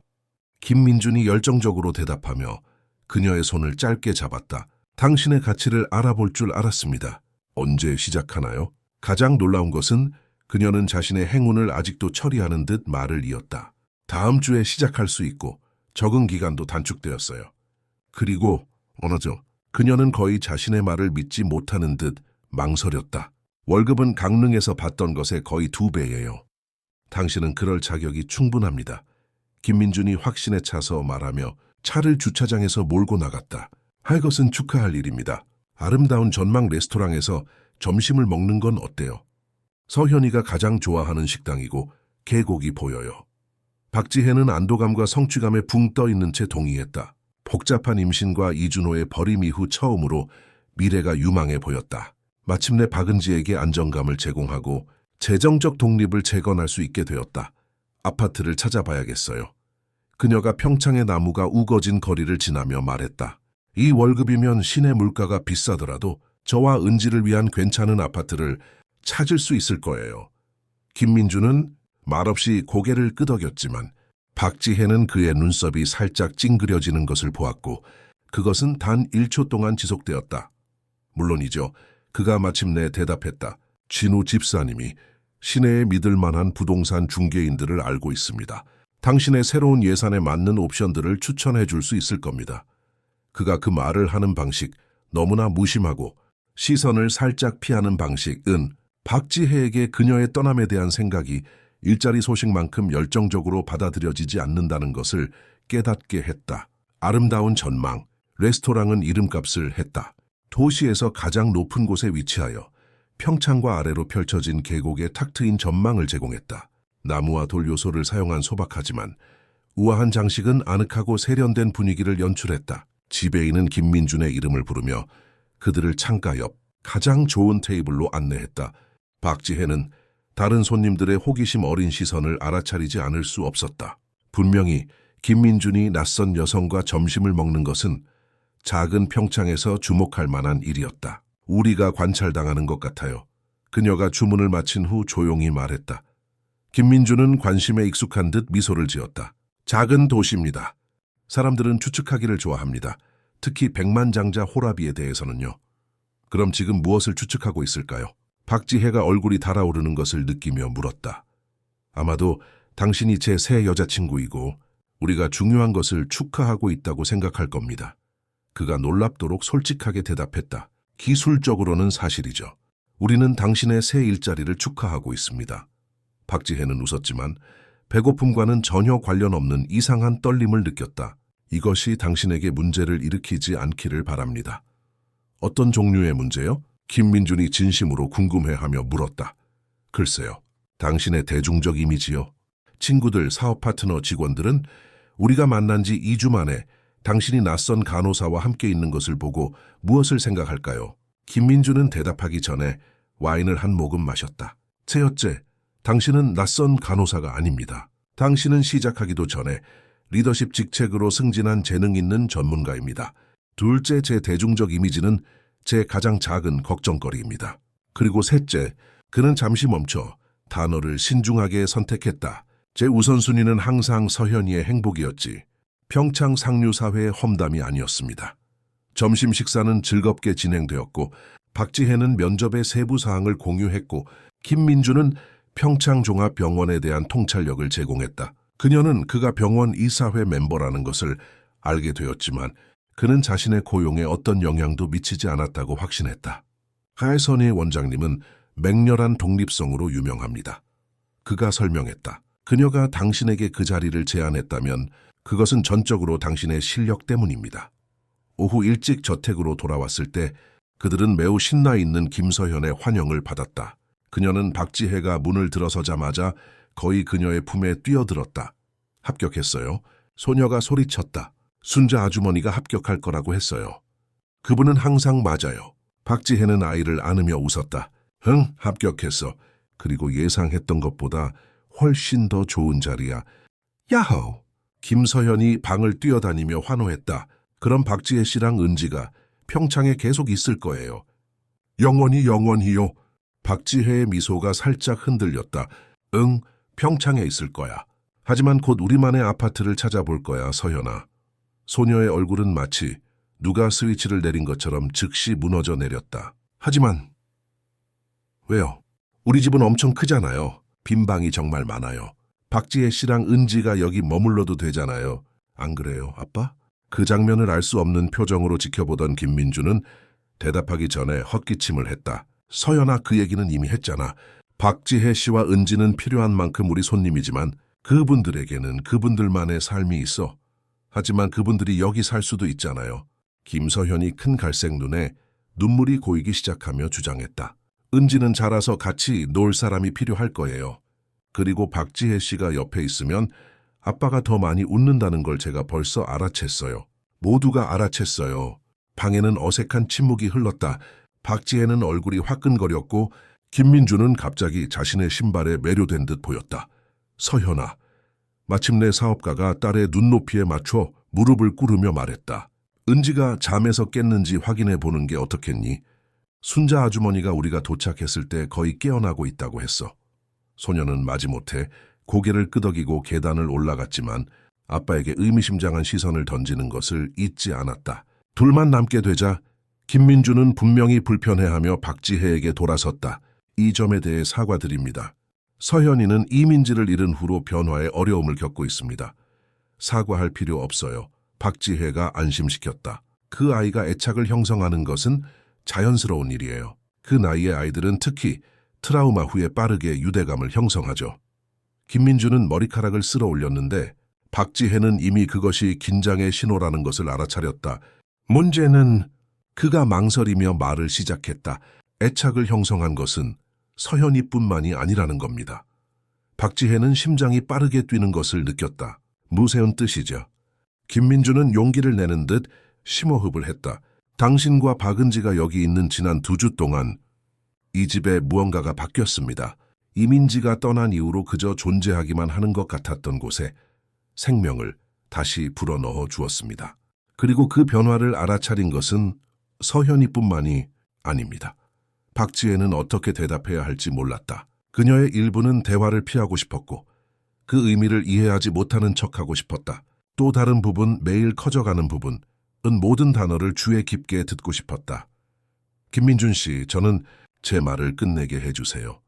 김민준이 열정적으로 대답하며 그녀의 손을 짧게 잡았다. 당신의 가치를 알아볼 줄 알았습니다. 언제 시작하나요? 가장 놀라운 것은 그녀는 자신의 행운을 아직도 처리하는 듯 말을 이었다. 다음 주에 시작할 수 있고 적응 기간도 단축되었어요. 그리고 어느덧 그녀는 거의 자신의 말을 믿지 못하는 듯 망설였다. 월급은 강릉에서 받던 것의 거의 2배예요. 당신은 그럴 자격이 충분합니다. 김민준이 확신에 차서 말하며 차를 주차장에서 몰고 나갔다. 할 것은 축하할 일입니다. 아름다운 전망 레스토랑에서 점심을 먹는 건 어때요? 서현이가 가장 좋아하는 식당이고 계곡이 보여요. 박지혜는 안도감과 성취감에 붕 떠있는 채 동의했다. 복잡한 임신과 이준호의 버림 이후 처음으로 미래가 유망해 보였다. 마침내 박은지에게 안정감을 제공하고 재정적 독립을 재건할 수 있게 되었다. 아파트를 찾아봐야겠어요. 그녀가 평창의 나무가 우거진 거리를 지나며 말했다. 이 월급이면 시내 물가가 비싸더라도 저와 은지를 위한 괜찮은 아파트를 찾을 수 있을 거예요. 김민주는 말없이 고개를 끄덕였지만 박지혜는 그의 눈썹이 살짝 찡그려지는 것을 보았고 그것은 단 1초 동안 지속되었다. 물론이죠. 그가 마침내 대답했다. 진우 집사님이 시내에 믿을 만한 부동산 중개인들을 알고 있습니다. 당신의 새로운 예산에 맞는 옵션들을 추천해 줄 수 있을 겁니다. 그가 그 말을 하는 방식, 너무나 무심하고 시선을 살짝 피하는 방식은 박지혜에게 그녀의 떠남에 대한 생각이 일자리 소식만큼 열정적으로 받아들여지지 않는다는 것을 깨닫게 했다. 아름다운 전망, 레스토랑은 이름값을 했다. 도시에서 가장 높은 곳에 위치하여 평창과 아래로 펼쳐진 계곡의 탁 트인 전망을 제공했다. 나무와 돌 요소를 사용한 소박하지만 우아한 장식은 아늑하고 세련된 분위기를 연출했다. 지배인은 김민준의 이름을 부르며 그들을 창가 옆 가장 좋은 테이블로 안내했다. 박지혜는 다른 손님들의 호기심 어린 시선을 알아차리지 않을 수 없었다. 분명히 김민준이 낯선 여성과 점심을 먹는 것은 작은 평창에서 주목할 만한 일이었다. 우리가 관찰당하는 것 같아요. 그녀가 주문을 마친 후 조용히 말했다. 김민준은 관심에 익숙한 듯 미소를 지었다. 작은 도시입니다. 사람들은 추측하기를 좋아합니다. 특히 백만장자 호라비에 대해서는요. 그럼 지금 무엇을 추측하고 있을까요? 박지혜가 얼굴이 달아오르는 것을 느끼며 물었다. 아마도 당신이 제 새 여자친구이고 우리가 중요한 것을 축하하고 있다고 생각할 겁니다. 그가 놀랍도록 솔직하게 대답했다. 기술적으로는 사실이죠. 우리는 당신의 새 일자리를 축하하고 있습니다. 박지혜는 웃었지만 배고픔과는 전혀 관련 없는 이상한 떨림을 느꼈다. 이것이 당신에게 문제를 일으키지 않기를 바랍니다. 어떤 종류의 문제요? 김민준이 진심으로 궁금해하며 물었다. 글쎄요. 당신의 대중적 이미지요. 친구들, 사업 파트너, 직원들은 우리가 만난 지 2주 만에 당신이 낯선 간호사와 함께 있는 것을 보고 무엇을 생각할까요? 김민준은 대답하기 전에 와인을 한 모금 마셨다. 셋째, 당신은 낯선 간호사가 아닙니다. 당신은 시작하기도 전에 리더십 직책으로 승진한 재능 있는 전문가입니다. 둘째, 제 대중적 이미지는 제 가장 작은 걱정거리입니다. 그리고 셋째, 그는 잠시 멈춰 단어를 신중하게 선택했다. 제 우선순위는 항상 서현이의 행복이었지. 평창 상류사회의 험담이 아니었습니다. 점심 식사는 즐겁게 진행되었고 박지혜는 면접의 세부 사항을 공유했고 김민주는 평창종합병원에 대한 통찰력을 제공했다. 그녀는 그가 병원 이사회 멤버라는 것을 알게 되었지만 그는 자신의 고용에 어떤 영향도 미치지 않았다고 확신했다. 하혜선의 원장님은 맹렬한 독립성으로 유명합니다. 그가 설명했다. 그녀가 당신에게 그 자리를 제안했다면 그것은 전적으로 당신의 실력 때문입니다. 오후 일찍 저택으로 돌아왔을 때 그들은 매우 신나 있는 김서현의 환영을 받았다. 그녀는 박지혜가 문을 들어서자마자 거의 그녀의 품에 뛰어들었다. 합격했어요. 소녀가 소리쳤다. 순자 아주머니가 합격할 거라고 했어요. 그분은 항상 맞아요. 박지혜는 아이를 안으며 웃었다. 응, 합격했어. 그리고 예상했던 것보다 훨씬 더 좋은 자리야. 야호! 김서현이 방을 뛰어다니며 환호했다. 그럼 박지혜 씨랑 은지가 평창에 계속 있을 거예요. 영원히요. 박지혜의 미소가 살짝 흔들렸다. 응, 평창에 있을 거야. 하지만 곧 우리만의 아파트를 찾아볼 거야, 서현아. 소녀의 얼굴은 마치 누가 스위치를 내린 것처럼 즉시 무너져 내렸다. 하지만 왜요? 우리 집은 엄청 크잖아요. 빈 방이 정말 많아요. 박지혜 씨랑 은지가 여기 머물러도 되잖아요. 안 그래요, 아빠? 그 장면을 알 수 없는 표정으로 지켜보던 김민주는 대답하기 전에 헛기침을 했다. 서연아, 그 얘기는 이미 했잖아. 박지혜 씨와 은지는 필요한 만큼 우리 손님이지만 그분들에게는 그분들만의 삶이 있어. 하지만 그분들이 여기 살 수도 있잖아요. 김서현이 큰 갈색 눈에 눈물이 고이기 시작하며 주장했다. 은지는 자라서 같이 놀 사람이 필요할 거예요. 그리고 박지혜 씨가 옆에 있으면 아빠가 더 많이 웃는다는 걸 제가 벌써 알아챘어요. 모두가 알아챘어요. 방에는 어색한 침묵이 흘렀다. 박지혜는 얼굴이 화끈거렸고 김민주는 갑자기 자신의 신발에 매료된 듯 보였다. 서현아, 마침내 사업가가 딸의 눈높이에 맞춰 무릎을 꿇으며 말했다. 은지가 잠에서 깼는지 확인해 보는 게 어떻겠니? 순자 아주머니가 우리가 도착했을 때 거의 깨어나고 있다고 했어. 소녀는 마지못해 고개를 끄덕이고 계단을 올라갔지만 아빠에게 의미심장한 시선을 던지는 것을 잊지 않았다. 둘만 남게 되자 김민주는 분명히 불편해하며 박지혜에게 돌아섰다. 이 점에 대해 사과드립니다. 서현이는 이민지를 잃은 후로 변화에 어려움을 겪고 있습니다. 사과할 필요 없어요. 박지혜가 안심시켰다. 그 아이가 애착을 형성하는 것은 자연스러운 일이에요. 그 나이의 아이들은 특히 트라우마 후에 빠르게 유대감을 형성하죠. 김민주는 머리카락을 쓸어 올렸는데 박지혜는 이미 그것이 긴장의 신호라는 것을 알아차렸다. 문제는 그가 망설이며 말을 시작했다. 애착을 형성한 것은 서현이뿐만이 아니라는 겁니다. 박지혜는 심장이 빠르게 뛰는 것을 느꼈다. 무세운 뜻이죠. 김민주는 용기를 내는 듯 심호흡을 했다. 당신과 박은지가 여기 있는 지난 2주 동안 이 집에 무언가가 바뀌었습니다. 이민지가 떠난 이후로 그저 존재하기만 하는 것 같았던 곳에 생명을 다시 불어넣어 주었습니다. 그리고 그 변화를 알아차린 것은 서현이뿐만이 아닙니다. 박지혜는 어떻게 대답해야 할지 몰랐다. 그녀의 일부는 대화를 피하고 싶었고 그 의미를 이해하지 못하는 척하고 싶었다. 또 다른 부분, 매일 커져가는 부분은 모든 단어를 주의 깊게 듣고 싶었다. 김민준 씨, 저는 제 말을 끝내게 해주세요.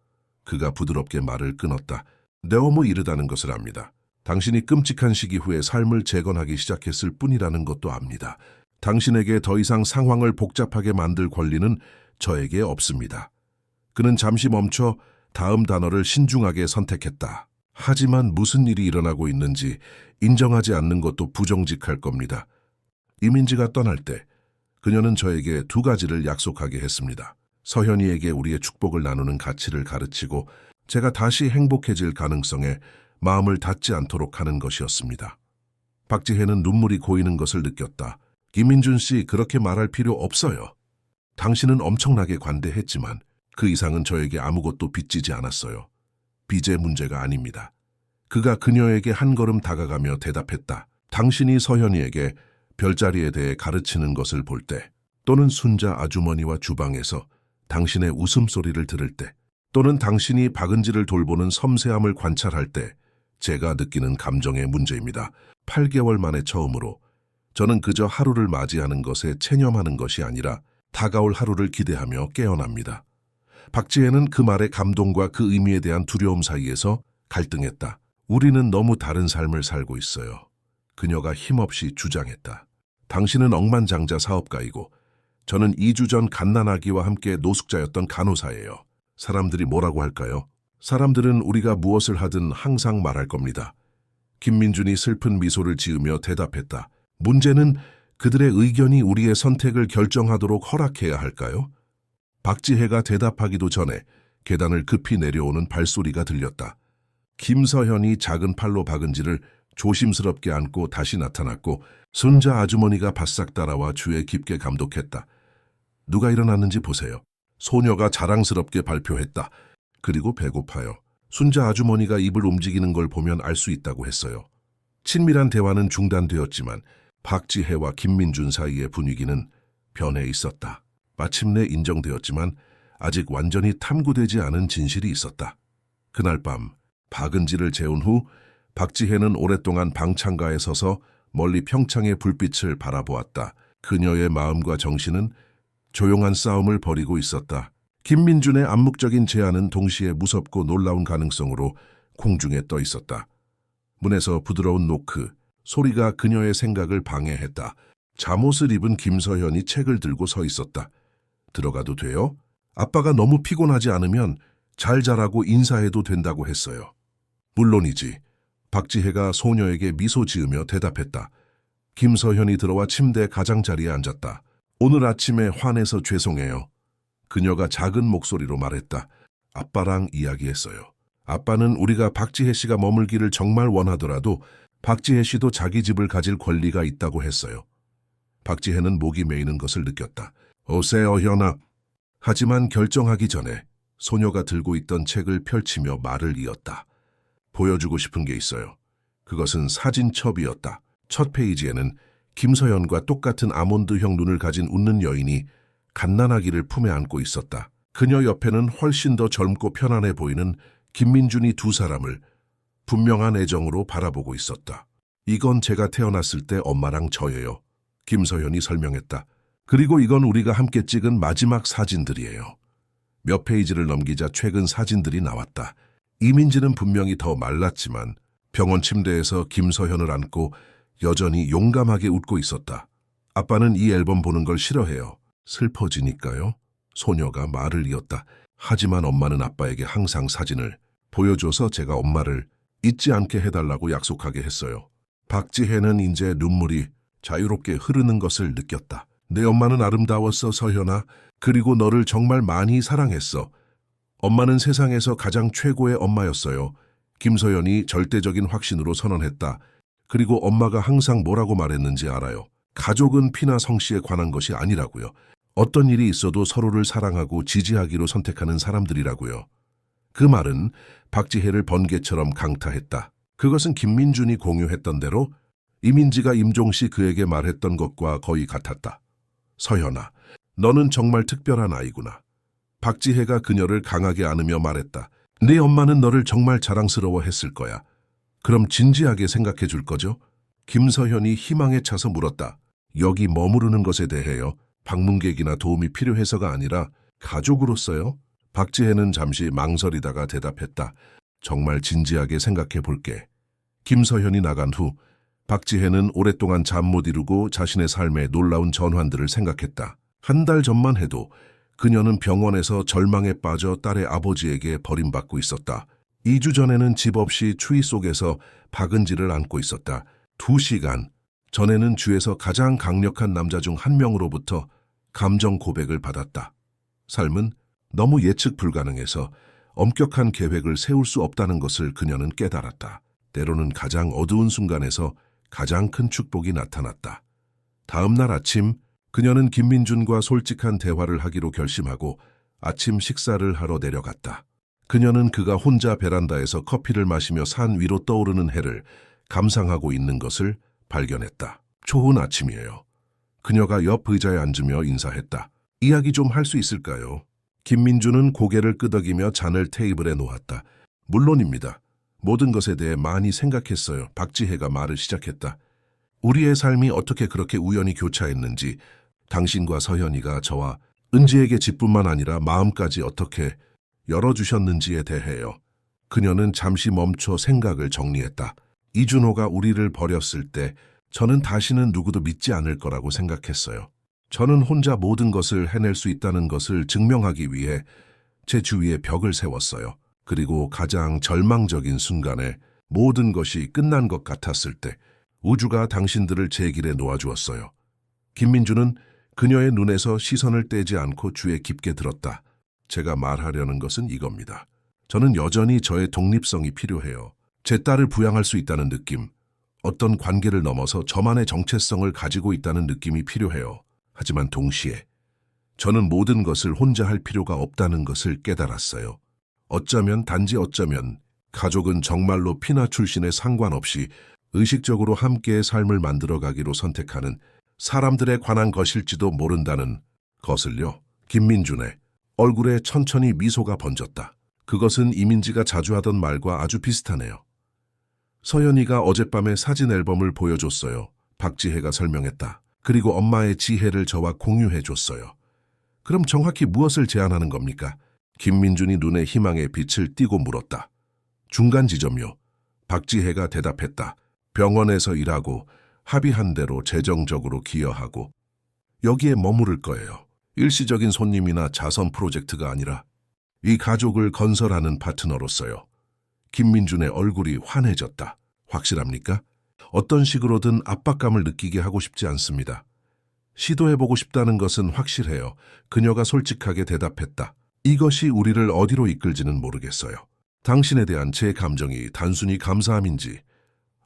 그가 부드럽게 말을 끊었다. 너무 이르다는 것을 압니다. 당신이 끔찍한 시기 후에 삶을 재건하기 시작했을 뿐이라는 것도 압니다. 당신에게 더 이상 상황을 복잡하게 만들 권리는 저에게 없습니다. 그는 잠시 멈춰 다음 단어를 신중하게 선택했다. 하지만 무슨 일이 일어나고 있는지 인정하지 않는 것도 부정직할 겁니다. 이민지가 떠날 때 그녀는 저에게 두 가지를 약속하게 했습니다. 서현이에게 우리의 축복을 나누는 가치를 가르치고 제가 다시 행복해질 가능성에 마음을 닫지 않도록 하는 것이었습니다. 박지혜는 눈물이 고이는 것을 느꼈다. 김민준 씨, 그렇게 말할 필요 없어요. 당신은 엄청나게 관대했지만 그 이상은 저에게 아무것도 빚지지 않았어요. 빚의 문제가 아닙니다. 그가 그녀에게 한 걸음 다가가며 대답했다. 당신이 서현이에게 별자리에 대해 가르치는 것을 볼 때, 또는 순자 아주머니와 주방에서 당신의 웃음소리를 들을 때, 또는 당신이 박은지를 돌보는 섬세함을 관찰할 때 제가 느끼는 감정의 문제입니다. 8개월 만에 처음으로 저는 그저 하루를 맞이하는 것에 체념하는 것이 아니라 다가올 하루를 기대하며 깨어납니다. 박지혜는 그 말의 감동과 그 의미에 대한 두려움 사이에서 갈등했다. 우리는 너무 다른 삶을 살고 있어요. 그녀가 힘없이 주장했다. 당신은 억만장자 사업가이고 저는 2주 전 갓난아기와 함께 노숙자였던 간호사예요. 사람들이 뭐라고 할까요? 사람들은 우리가 무엇을 하든 항상 말할 겁니다. 김민준이 슬픈 미소를 지으며 대답했다. 문제는 그들의 의견이 우리의 선택을 결정하도록 허락해야 할까요? 박지혜가 대답하기도 전에 계단을 급히 내려오는 발소리가 들렸다. 김서현이 작은 팔로 박은지를 조심스럽게 안고 다시 나타났고 순자 아주머니가 바싹 따라와 주에 깊게 감독했다. 누가 일어났는지 보세요. 소녀가 자랑스럽게 발표했다. 그리고 배고파요. 순자 아주머니가 입을 움직이는 걸 보면 알 수 있다고 했어요. 친밀한 대화는 중단되었지만 박지혜와 김민준 사이의 분위기는 변해 있었다. 마침내 인정되었지만 아직 완전히 탐구되지 않은 진실이 있었다. 그날 밤 박은지를 재운 후 박지혜는 오랫동안 방창가에 서서 멀리 평창의 불빛을 바라보았다. 그녀의 마음과 정신은 조용한 싸움을 벌이고 있었다. 김민준의 암묵적인 제안은 동시에 무섭고 놀라운 가능성으로 공중에 떠 있었다. 문에서 부드러운 노크, 소리가 그녀의 생각을 방해했다. 잠옷을 입은 김서현이 책을 들고 서 있었다. 들어가도 돼요? 아빠가 너무 피곤하지 않으면 잘 자라고 인사해도 된다고 했어요. 물론이지. 박지혜가 소녀에게 미소 지으며 대답했다. 김서현이 들어와 침대 가장자리에 앉았다. 오늘 아침에 화내서 죄송해요. 그녀가 작은 목소리로 말했다. 아빠랑 이야기했어요. 아빠는 우리가 박지혜 씨가 머물기를 정말 원하더라도 박지혜 씨도 자기 집을 가질 권리가 있다고 했어요. 박지혜는 목이 메이는 것을 느꼈다. 오세요, 현아. 하지만 결정하기 전에 소녀가 들고 있던 책을 펼치며 말을 이었다. 보여주고 싶은 게 있어요. 그것은 사진첩이었다. 첫 페이지에는 김서연과 똑같은 아몬드형 눈을 가진 웃는 여인이 갓난아기를 품에 안고 있었다. 그녀 옆에는 훨씬 더 젊고 편안해 보이는 김민준이 두 사람을 분명한 애정으로 바라보고 있었다. 이건 제가 태어났을 때 엄마랑 저예요. 김서연이 설명했다. 그리고 이건 우리가 함께 찍은 마지막 사진들이에요. 몇 페이지를 넘기자 최근 사진들이 나왔다. 이민지는 분명히 더 말랐지만 병원 침대에서 김서현을 안고 여전히 용감하게 웃고 있었다. 아빠는 이 앨범 보는 걸 싫어해요. 슬퍼지니까요. 소녀가 말을 이었다. 하지만 엄마는 아빠에게 항상 사진을 보여줘서 제가 엄마를 잊지 않게 해달라고 약속하게 했어요. 박지혜는 이제 눈물이 자유롭게 흐르는 것을 느꼈다. 내 엄마는 아름다웠어, 서현아. 그리고 너를 정말 많이 사랑했어. 엄마는 세상에서 가장 최고의 엄마였어요. 김서연이 절대적인 확신으로 선언했다. 그리고 엄마가 항상 뭐라고 말했는지 알아요. 가족은 피나 성씨에 관한 것이 아니라고요. 어떤 일이 있어도 서로를 사랑하고 지지하기로 선택하는 사람들이라고요. 그 말은 박지혜를 번개처럼 강타했다. 그것은 김민준이 공유했던 대로 이민지가 임종시 그에게 말했던 것과 거의 같았다. 서현아, 너는 정말 특별한 아이구나. 박지혜가 그녀를 강하게 안으며 말했다. 네 엄마는 너를 정말 자랑스러워했을 거야. 그럼 진지하게 생각해 줄 거죠? 김서현이 희망에 차서 물었다. 여기 머무르는 것에 대해요. 방문객이나 도움이 필요해서가 아니라 가족으로서요? 박지혜는 잠시 망설이다가 대답했다. 정말 진지하게 생각해 볼게. 김서현이 나간 후 박지혜는 오랫동안 잠 못 이루고 자신의 삶의 놀라운 전환들을 생각했다. 한 달 전만 해도 그녀는 병원에서 절망에 빠져 딸의 아버지에게 버림받고 있었다. 2주 전에는 집 없이 추위 속에서 박은지를 안고 있었다. 2시간 전에는 주에서 가장 강력한 남자 중 한 명으로부터 감정 고백을 받았다. 삶은 너무 예측 불가능해서 엄격한 계획을 세울 수 없다는 것을 그녀는 깨달았다. 때로는 가장 어두운 순간에서 가장 큰 축복이 나타났다. 다음 날 아침 그녀는 김민준과 솔직한 대화를 하기로 결심하고 아침 식사를 하러 내려갔다. 그녀는 그가 혼자 베란다에서 커피를 마시며 산 위로 떠오르는 해를 감상하고 있는 것을 발견했다. 좋은 아침이에요. 그녀가 옆 의자에 앉으며 인사했다. 이야기 좀 할 수 있을까요? 김민준은 고개를 끄덕이며 잔을 테이블에 놓았다. 물론입니다. 모든 것에 대해 많이 생각했어요. 박지혜가 말을 시작했다. 우리의 삶이 어떻게 그렇게 우연히 교차했는지, 당신과 서현이가 저와 은지에게 집뿐만 아니라 마음까지 어떻게 열어주셨는지에 대해요. 그녀는 잠시 멈춰 생각을 정리했다. 이준호가 우리를 버렸을 때 저는 다시는 누구도 믿지 않을 거라고 생각했어요. 저는 혼자 모든 것을 해낼 수 있다는 것을 증명하기 위해 제 주위에 벽을 세웠어요. 그리고 가장 절망적인 순간에 모든 것이 끝난 것 같았을 때 우주가 당신들을 제 길에 놓아주었어요. 김민주는 그녀의 눈에서 시선을 떼지 않고 주에 깊게 들었다. 제가 말하려는 것은 이겁니다. 저는 여전히 저의 독립성이 필요해요. 제 딸을 부양할 수 있다는 느낌, 어떤 관계를 넘어서 저만의 정체성을 가지고 있다는 느낌이 필요해요. 하지만 동시에 저는 모든 것을 혼자 할 필요가 없다는 것을 깨달았어요. 단지 어쩌면 가족은 정말로 피나 출신에 상관없이 의식적으로 함께의 삶을 만들어가기로 선택하는 사람들에 관한 것일지도 모른다는 것을요. 김민준의 얼굴에 천천히 미소가 번졌다. 그것은 이민지가 자주 하던 말과 아주 비슷하네요. 서연이가 어젯밤에 사진 앨범을 보여줬어요. 박지혜가 설명했다. 그리고 엄마의 지혜를 저와 공유해줬어요. 그럼 정확히 무엇을 제안하는 겁니까? 김민준이 눈에 희망의 빛을 띠고 물었다. 중간 지점요. 박지혜가 대답했다. 병원에서 일하고 합의한 대로 재정적으로 기여하고 여기에 머무를 거예요. 일시적인 손님이나 자선 프로젝트가 아니라 이 가족을 건설하는 파트너로서요. 김민준의 얼굴이 환해졌다. 확실합니까? 어떤 식으로든 압박감을 느끼게 하고 싶지 않습니다. 시도해보고 싶다는 것은 확실해요. 그녀가 솔직하게 대답했다. 이것이 우리를 어디로 이끌지는 모르겠어요. 당신에 대한 제 감정이 단순히 감사함인지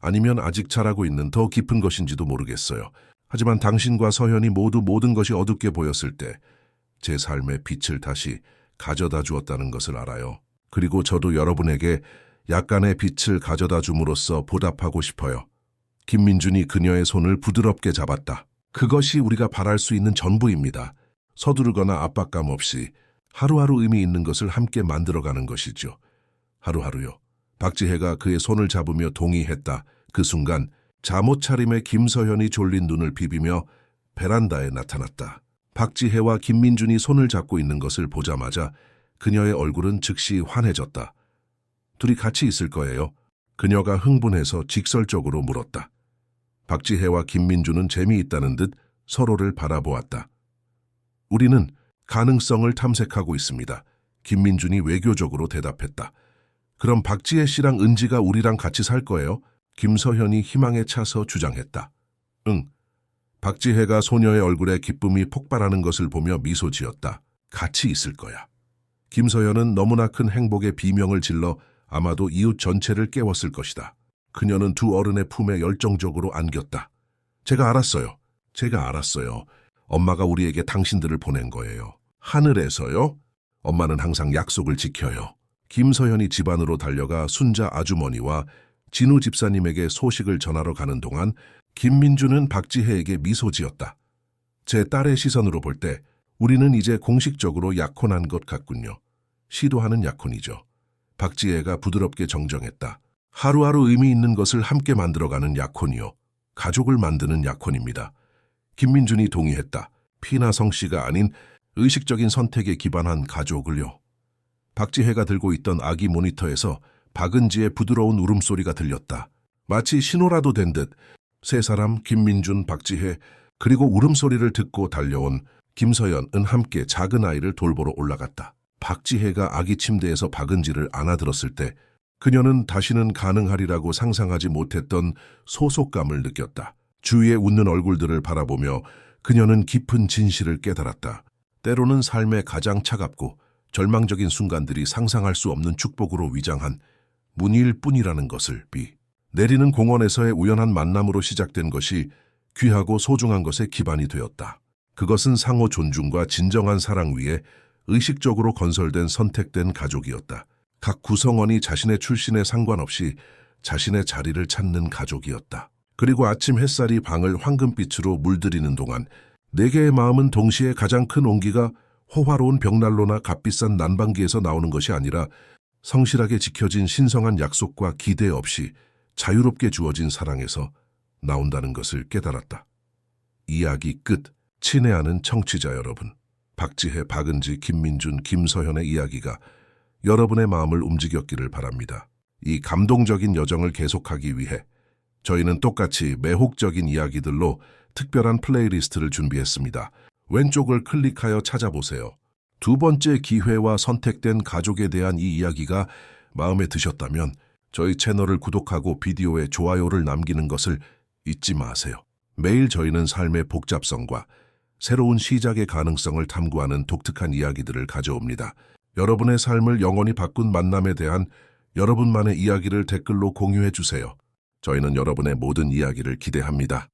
아니면 아직 자라고 있는 더 깊은 것인지도 모르겠어요. 하지만 당신과 서현이 모두 모든 것이 어둡게 보였을 때 제 삶의 빛을 다시 가져다 주었다는 것을 알아요. 그리고 저도 여러분에게 약간의 빛을 가져다 줌으로써 보답하고 싶어요. 김민준이 그녀의 손을 부드럽게 잡았다. 그것이 우리가 바랄 수 있는 전부입니다. 서두르거나 압박감 없이 하루하루 의미 있는 것을 함께 만들어가는 것이죠. 하루하루요. 박지혜가 그의 손을 잡으며 동의했다. 그 순간 잠옷 차림에 김서현이 졸린 눈을 비비며 베란다에 나타났다. 박지혜와 김민준이 손을 잡고 있는 것을 보자마자 그녀의 얼굴은 즉시 환해졌다. 둘이 같이 있을 거예요. 그녀가 흥분해서 직설적으로 물었다. 박지혜와 김민준은 재미있다는 듯 서로를 바라보았다. 우리는 가능성을 탐색하고 있습니다. 김민준이 외교적으로 대답했다. 그럼 박지혜 씨랑 은지가 우리랑 같이 살 거예요? 김서현이 희망에 차서 주장했다. 응. 박지혜가 소녀의 얼굴에 기쁨이 폭발하는 것을 보며 미소 지었다. 같이 있을 거야. 김서현은 너무나 큰 행복의 비명을 질러 아마도 이웃 전체를 깨웠을 것이다. 그녀는 두 어른의 품에 열정적으로 안겼다. 제가 알았어요. 엄마가 우리에게 당신들을 보낸 거예요. 하늘에서요? 엄마는 항상 약속을 지켜요. 김서현이 집안으로 달려가 순자 아주머니와 진우 집사님에게 소식을 전하러 가는 동안 김민준은 박지혜에게 미소 지었다. 제 딸의 시선으로 볼 때 우리는 이제 공식적으로 약혼한 것 같군요. 시도하는 약혼이죠. 박지혜가 부드럽게 정정했다. 하루하루 의미 있는 것을 함께 만들어가는 약혼이요. 가족을 만드는 약혼입니다. 김민준이 동의했다. 피나 성씨가 아닌 의식적인 선택에 기반한 가족을요. 박지혜가 들고 있던 아기 모니터에서 박은지의 부드러운 울음소리가 들렸다. 마치 신호라도 된 듯 세 사람 김민준, 박지혜 그리고 울음소리를 듣고 달려온 김서연은 함께 작은 아이를 돌보러 올라갔다. 박지혜가 아기 침대에서 박은지를 안아들었을 때 그녀는 다시는 가능하리라고 상상하지 못했던 소속감을 느꼈다. 주위의 웃는 얼굴들을 바라보며 그녀는 깊은 진실을 깨달았다. 때로는 삶의 가장 차갑고 절망적인 순간들이 상상할 수 없는 축복으로 위장한 문일 뿐이라는 것을 내리는 공원에서의 우연한 만남으로 시작된 것이 귀하고 소중한 것의 기반이 되었다. 그것은 상호 존중과 진정한 사랑 위에 의식적으로 건설된 선택된 가족이었다. 각 구성원이 자신의 출신에 상관없이 자신의 자리를 찾는 가족이었다. 그리고 아침 햇살이 방을 황금빛으로 물들이는 동안 네 개의 마음은 동시에 가장 큰 온기가 호화로운 벽난로나 값비싼 난방기에서 나오는 것이 아니라 성실하게 지켜진 신성한 약속과 기대 없이 자유롭게 주어진 사랑에서 나온다는 것을 깨달았다. 이야기 끝. 친애하는 청취자 여러분. 박지혜, 박은지, 김민준, 김서현의 이야기가 여러분의 마음을 움직였기를 바랍니다. 이 감동적인 여정을 계속하기 위해 저희는 똑같이 매혹적인 이야기들로 특별한 플레이리스트를 준비했습니다. 왼쪽을 클릭하여 찾아보세요. 두 번째 기회와 선택된 가족에 대한 이 이야기가 마음에 드셨다면 저희 채널을 구독하고 비디오에 좋아요를 남기는 것을 잊지 마세요. 매일 저희는 삶의 복잡성과 새로운 시작의 가능성을 탐구하는 독특한 이야기들을 가져옵니다. 여러분의 삶을 영원히 바꾼 만남에 대한 여러분만의 이야기를 댓글로 공유해 주세요. 저희는 여러분의 모든 이야기를 기대합니다.